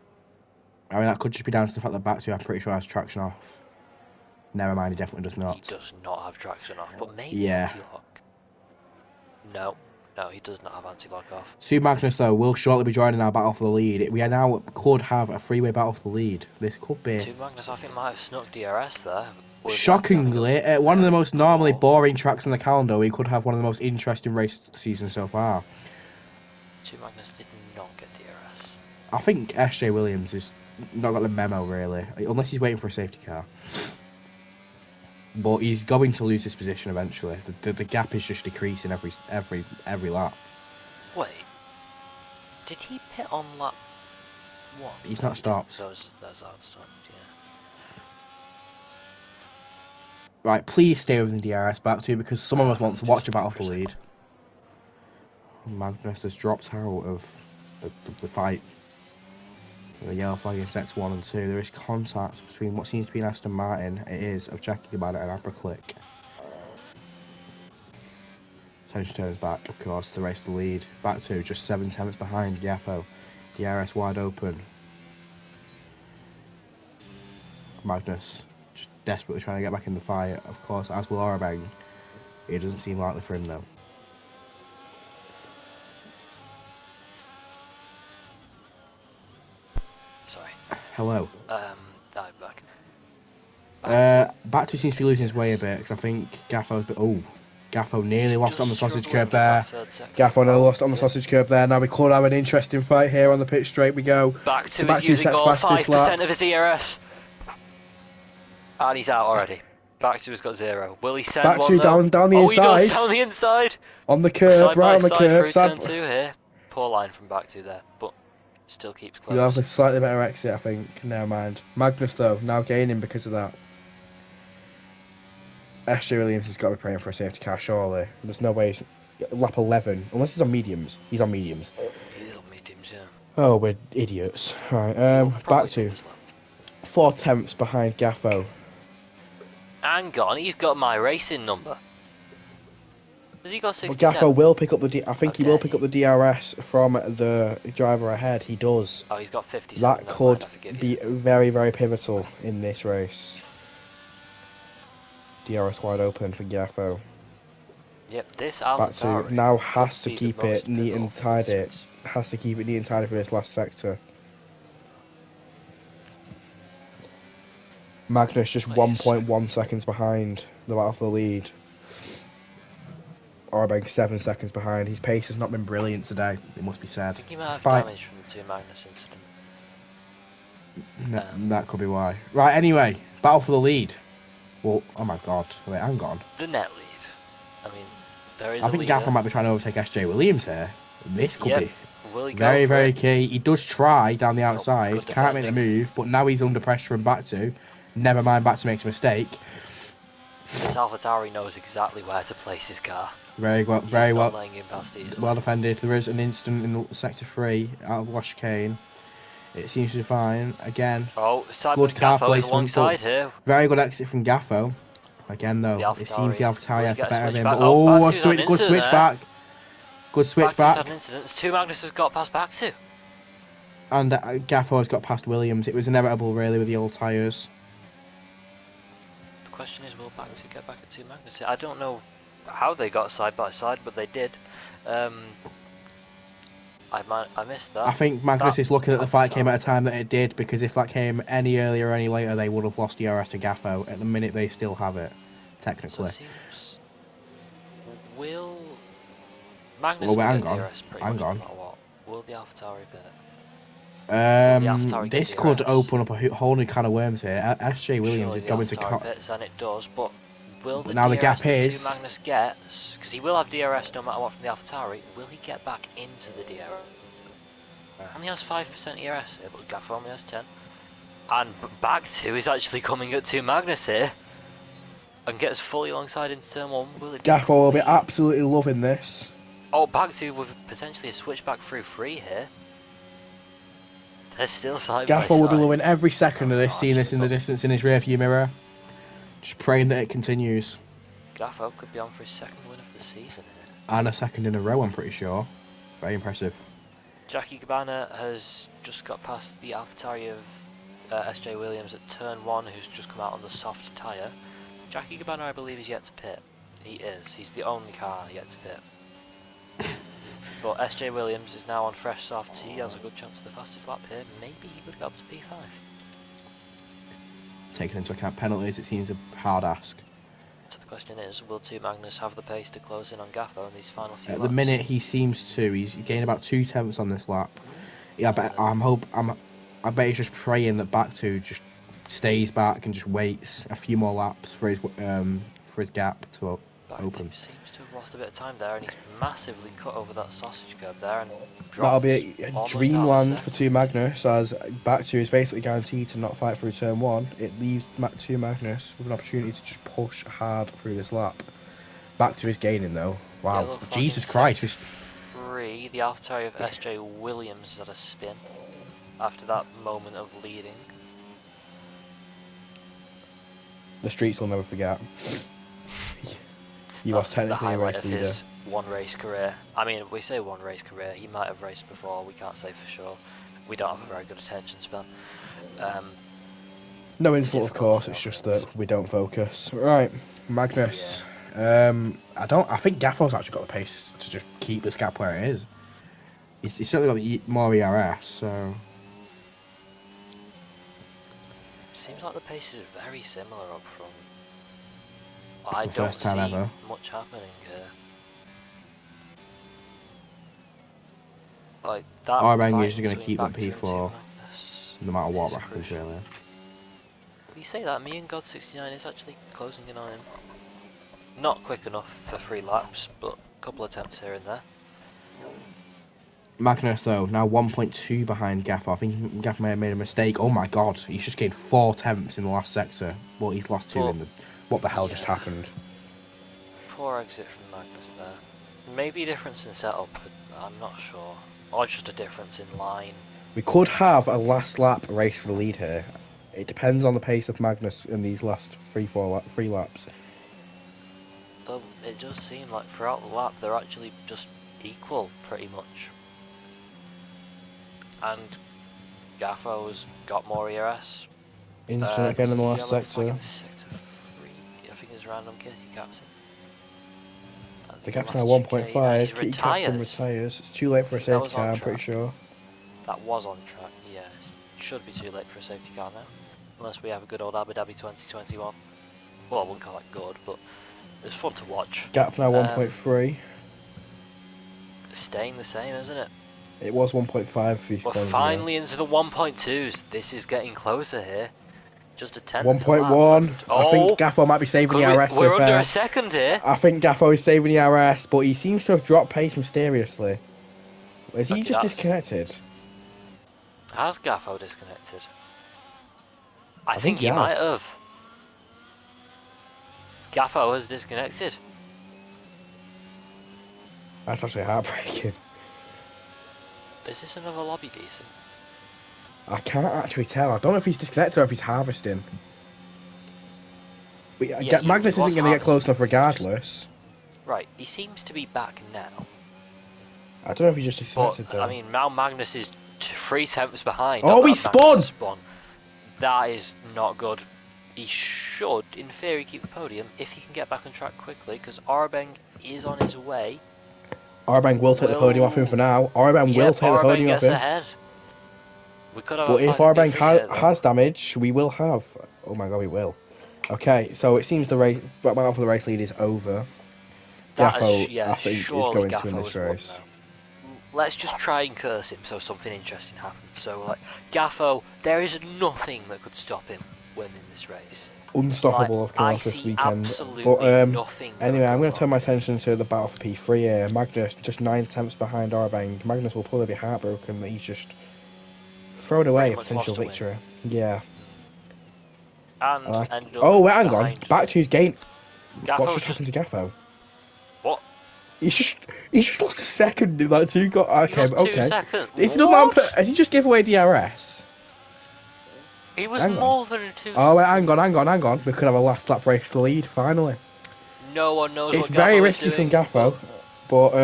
I mean, that could just be down to the fact that back 2 I'm pretty sure has traction off. Never mind, he definitely does not. He does not have traction off, but maybe yeah. anti-lock. No. No, he does not have anti-lock off. Sue Magnus, though, will shortly be joining our battle for the lead. We are now could have a three-way battle for the lead. This could be... Sue Magnus, I think, might have snuck DRS there. Shockingly, at one of the most normally boring tracks on the calendar, we could have one of the most interesting races of the season so far. Sue Magnus did not get DRS. I think SJ Williams is not got the memo, really. Unless he's waiting for a safety car. But he's going to lose this position eventually. The gap is just decreasing every lap. Wait, did he pit on lap 1? He's not stopped. Those outstopped, yeah. Right, please stay within DRS back to because some of us want to watch a battle for the lead. Magnus has dropped out of the fight. The yellow flag in sets 1 and 2. There is contact between what seems to be an Aston Martin, it is, of Jackie Gabana and Abra Click. Attention turns back, of course, to the race to the lead. Back to just 7/10 behind Gaffo. DRS wide open. Magnus just desperately trying to get back in the fight, of course, as will Orabang. It doesn't seem likely for him though. Sorry. Hello. I'm back. Back to seems to be losing his way a bit because I think Gaffo's bit. Oh, Gaffo nearly lost on the sausage curb there. Gaffo nearly lost on the sausage curb there. Now we could have an interesting fight here on the pitch straight. We go. Back to is using all 5% of his ERS. And he's out already. Back to has got 0. Will he send back one to though? down the inside. Oh, he does down the inside. On the curb, right on the curb. Through turn 2 here. Poor line from back to there, but still keeps close. He'll have a slightly better exit, I think. Never mind. Magnus though, now gaining because of that. SJ Williams has got to be praying for a safety car, surely. There's no way. Lap 11, unless he's on mediums. He's on mediums. He is on mediums, yeah. Oh, we're idiots. Right, back to 4/10 behind Gaffo. Hang on, he's got my racing number. Has he got 67? Well, Gaffo will pick up the. I think he will pick up the DRS from the driver ahead. He does. Oh, he's got 57. That could be very, very pivotal in this race. DRS wide open for Gaffo. Yep, this back to now has to keep it neat and tidy. Has to keep it neat and tidy for this last sector. Magnus just 1.1 seconds behind the battle for the lead. Orbank 7 seconds behind. His pace has not been brilliant today, it must be said. I think he might have damage from the 2 Magnus incident. That could be why. Right, anyway, battle for the lead. Well, oh my god, wait, hang on. The net lead. I mean, there is I think Gaffo might be trying to overtake SJ Williams here. This could be very, very key. He does try down the outside, can't make the move, but now he's under pressure from back to. Never mind, back to makes a mistake. This AlphaTauri knows exactly where to place his car. Very well, laying him past easily. Well defended. There is an incident in sector 3 out of the last chicane. It seems to be fine. Again, good car placement alongside here. Very good exit from Gaffo. Again though, it seems the AlphaTauri has the better of him. Good switch back. Good switch back. Had an incident. 2 Magnus has got past back to. And Gaffo has got past Williams. It was inevitable really with the old tyres. The question is, will back to get back at 2 Magnus? I don't know how they got side by side, but they did. I missed that. I think Magnus is lucky that the fight came at a time that it did, because if that came any earlier or any later, they would have lost DRS to Gaffo. At the minute, they still have it, technically. So it seems... Will... Magnus will get DRS pretty much no matter what. Will the AlphaTauri bit? This could open up a whole new can of worms here. SJ Williams is going to bits, and it does, but will the now DRS the gap is 2 Magnus gets, because he will have DRS no matter what from the AlphaTauri, will he get back into the DRS? Only has 5% ERS here, but Gaffo only has 10. And back 2 is actually coming at 2 Magnus here, and gets fully alongside into turn 1. Gaffo will be absolutely loving this. Oh, back 2 with potentially a switchback through 3 here. They're still side by side. Gaffo will be loving every second of this, seeing this in the distance in his rearview mirror. Just praying that it continues. Gaffo could be on for his 2nd win of the season here. And a 2nd in a row, I'm pretty sure. Very impressive. Jackie Gabana has just got past the AlphaTauri of SJ Williams at turn 1, who's just come out on the soft tyre. Jackie Gabana, I believe, is yet to pit. He is. He's the only car yet to pit. But SJ Williams is now on fresh softs. He has a good chance of the fastest lap here. Maybe he could go up to P5. Taking into account penalties, it seems a hard ask. So the question is, will 2 Magnus have the pace to close in on Gaffo in these final few At laps? the minute, he seems to. He's gained about 2 tenths on this lap. Yeah, I bet he's just praying that back two just stays back and just waits a few more laps for his gap to open. Seems to have lost a bit of time there, and he's massively cut over that sausage curb there. And that'll be a dreamland for 2 Magnus, as back two is basically guaranteed to not fight through turn 1. It leaves 2 Magnus with an opportunity to just push hard through this lap. Back to is gaining though. Wow, Jesus Christ! The AlphaTauri of SJ Williams is at a spin after that moment of leading. The streets will never forget. He was technically the highlight a race of leader. his one race career. I mean, we say one race career, he might have raced before, we can't say for sure. We don't have a very good attention span. No insult, of course, it's just that we don't focus. Right, Magnus. Yeah. I think Gaffo's actually got the pace to just keep this gap where it is. He's certainly got more ERS, so... Seems like the pace is very similar up front. I don't first time see ever. much happening here. Like that. Arbang is going to keep on P4 no matter what happens, really. You say that, me and God69 is actually closing in on him. Not quick enough for 3 laps, but a couple attempts here and there. Magnus, though, now 1.2 behind Gaffo. I think Gaffo may have made a mistake. Oh my god, he's just gained 4 tenths in the last sector. Well, he's lost 2 in the... What the hell just happened? Poor exit from Magnus there. Maybe a difference in setup, but I'm not sure. Or just a difference in line. We could have a last lap race for the lead here. It depends on the pace of Magnus in these last 3 laps. Though it does seem like throughout the lap they're actually just equal, pretty much. And Gaffo's got more ERS. Instant again in the last sector. Sector 3, I think it's random kitty caps. The cap's now 1.5. Kitty Captain retires. It's too late for a safety car, I'm pretty sure. That was on track, yeah. It should be too late for a safety car now. Unless we have a good old Abu Dhabi 2021. Well, I wouldn't call it good, but it's fun to watch. Gap now 1.3. Staying the same, isn't it? It was 1.5. We're finally into the 1.2s. This is getting closer here. Just a 10th. 1.1. I think Gaffo might be saving the RS. We're under a second here. I think Gaffo is saving the RS, but he seems to have dropped pace mysteriously. Is he just disconnected? Has Gaffo disconnected? I think he might have. Gaffo has disconnected. That's actually heartbreaking. Is this another lobby decent? I can't actually tell. I don't know if he's disconnected or if he's harvesting. But yeah, Magnus isn't going to get close enough regardless. Right, he seems to be back now. I don't know if he just disconnected though. I mean, now Magnus is 3 tenths behind. Oh, he spun! That is not good. He should, in theory, keep the podium if he can get back on track quickly, because Arbeng is on his way. Arbang will take the podium off him for now. Arbang will take the podium off him. Ahead. We could have but if Arbang has damage, we will have... Oh my god, we will. Okay, so it seems the race... Battle for the race lead is over. Gaffo, I think, is going to win this race. Let's just try and curse him so something interesting happens. So, like, Gaffo, there is nothing that could stop him winning this race. Unstoppable, of course, this weekend. But nothing. Anyway, I'm going to turn my attention to the battle for P3 here. Magnus just 9 tenths behind Arbang. Magnus will probably be heartbroken that he's just thrown away a potential victory. Yeah. And oh, wait, hang on. Back to his game. What's just happened to Gaffo? What? He's just lost a second in that 2 got. Okay, okay. 2 seconds. Has he just give away DRS? He was more than 2 seconds. Oh, wait, hang on. We could have a last lap race to lead, finally. No one knows it's very risky from Gaffo, but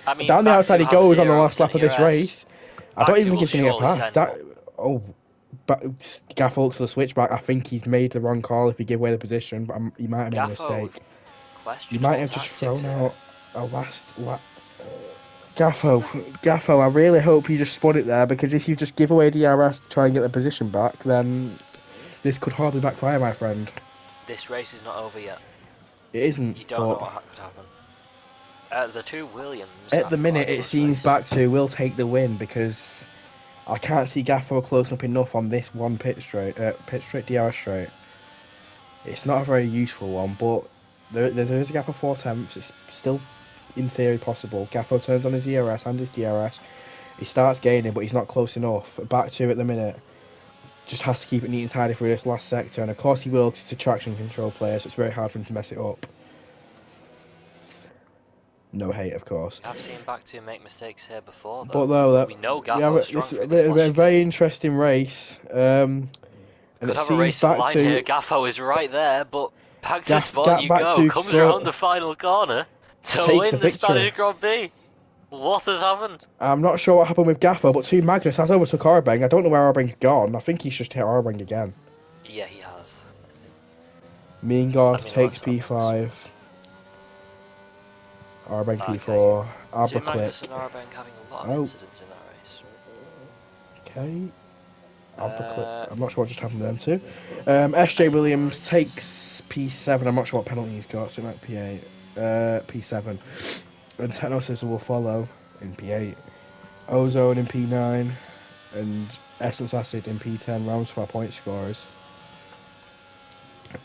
I mean, down the outside he goes on the last lap of this race. I don't even think he's going to get past. But Gaffo looks to the switchback. I think he's made the wrong call if he gave away the position, but he might have made a mistake. He might have just thrown out a last lap. Gaffo, I really hope you just spun it there, because if you just give away DRS to try and get the position back, then this could hardly backfire, my friend. This race is not over yet. It isn't. You don't know what could happen. The two Williams. At the minute, it seems back to will take the win, because I can't see Gaffo close up enough on this one pit straight DRS straight. It's not a very useful one, but there is a gap of 4/10. It's still, in theory, possible. Gaffo turns on his DRS and his DRS. He starts gaining, but he's not close enough. Back to at the minute. Just has to keep it neat and tidy for this last sector, and of course he will, because it's a traction control player, so it's very hard for him to mess it up. No hate, of course. I've seen back to make mistakes here before, though. But though we know Gaffo is strong for this a very interesting race. And could have a race for line here. Gaffo is right there, but back to spawn you go. Comes around the final corner to win the Spanish Grand Prix. What has happened? I'm not sure what happened with Gaffo, but Team Magnus has overtook Arbeng. I don't know where Arbeng's gone. I think he's just hit Arbeng again. Yeah, he has. Meangard takes P5. Arbeng P4. Team Magnus and Arbeng having a lot of incidents in that race. Okay. I'm not sure what just happened to them too. SJ Williams takes P7. I'm not sure what penalty he's got, so it might be P8. P7. And Techno Sizzle will follow in P8. Ozone in P9. And Essence Acid in P10. Rounds for our point scorers.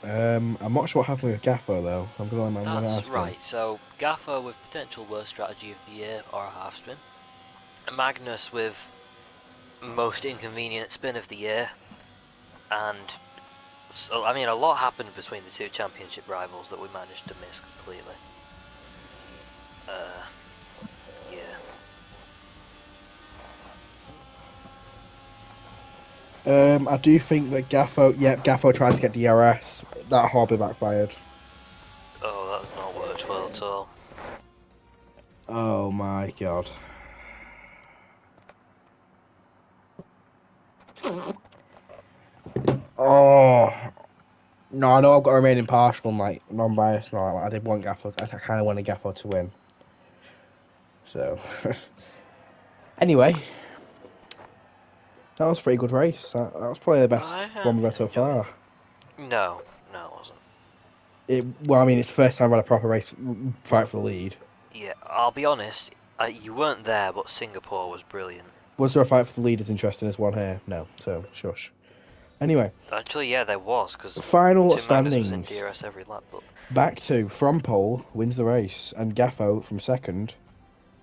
I'm not sure what happened with Gaffo though. I'm gonna ask right. him. So Gaffo with potential worst strategy of the year or a half spin. Magnus with most inconvenient spin of the year. And so I mean a lot happened between the two championship rivals that we managed to miss completely. Yeah. I do think that Gaffo tried to get DRS. That horribly backfired. Oh, that's not worked well at all. Oh my god. Oh. No, I know I've got to remain impartial and like non-biased. No, I did want Gaffo. I kind of wanted Gaffo to win. So, anyway, that was a pretty good race. That was probably the best one we've had so far. No, it wasn't. Well, I mean, it's the first time I've had a proper race fight for the lead. Yeah, I'll be honest. You weren't there, but Singapore was brilliant. Was there a fight for the lead as interesting as one here? No. So, shush. Anyway. Actually, yeah, there was, because final standings. Was in DRS every lap, but... Back to from pole wins the race, and Gaffo from second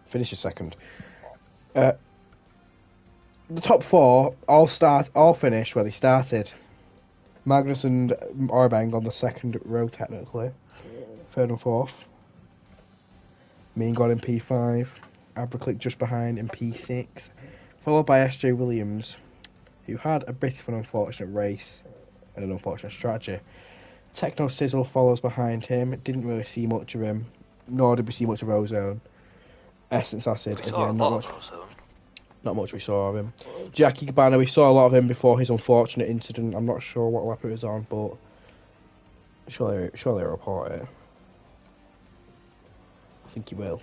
finishes second. The top four all finish where they started. Magnus and Arbeng on the second row technically, third and fourth. Meangard in P5, Abraclick just behind in P6, followed by SJ Williams, who had a bit of an unfortunate race and an unfortunate strategy. Techno Sizzle follows behind him. Didn't really see much of him, nor did we see much of Ozone. Essence Acid again, not much we saw of him. Jackie Cabana, we saw a lot of him before his unfortunate incident. I'm not sure what lap it was on, but surely they'll report it. I think he will.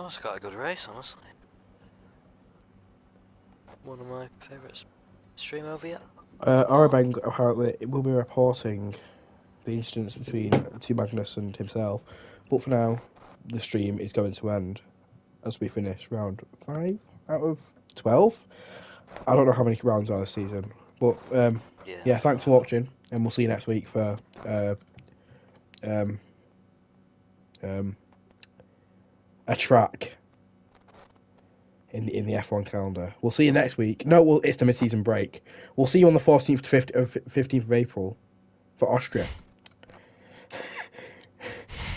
It's got a good race, honestly. One of my favourites. Stream over yet? Arabang apparently will be reporting the incidents between T Magnus and himself, but for now, the stream is going to end as we finish round 5 out of 12. I don't know how many rounds are this season, but yeah, thanks for watching, and we'll see you next week for a track in the F1 calendar. We'll see you next week. No, it's the mid-season break. We'll see you on the 14th to 15th of April for Austria.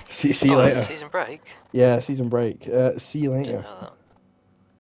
see you later. Season break? Yeah, season break. See you later.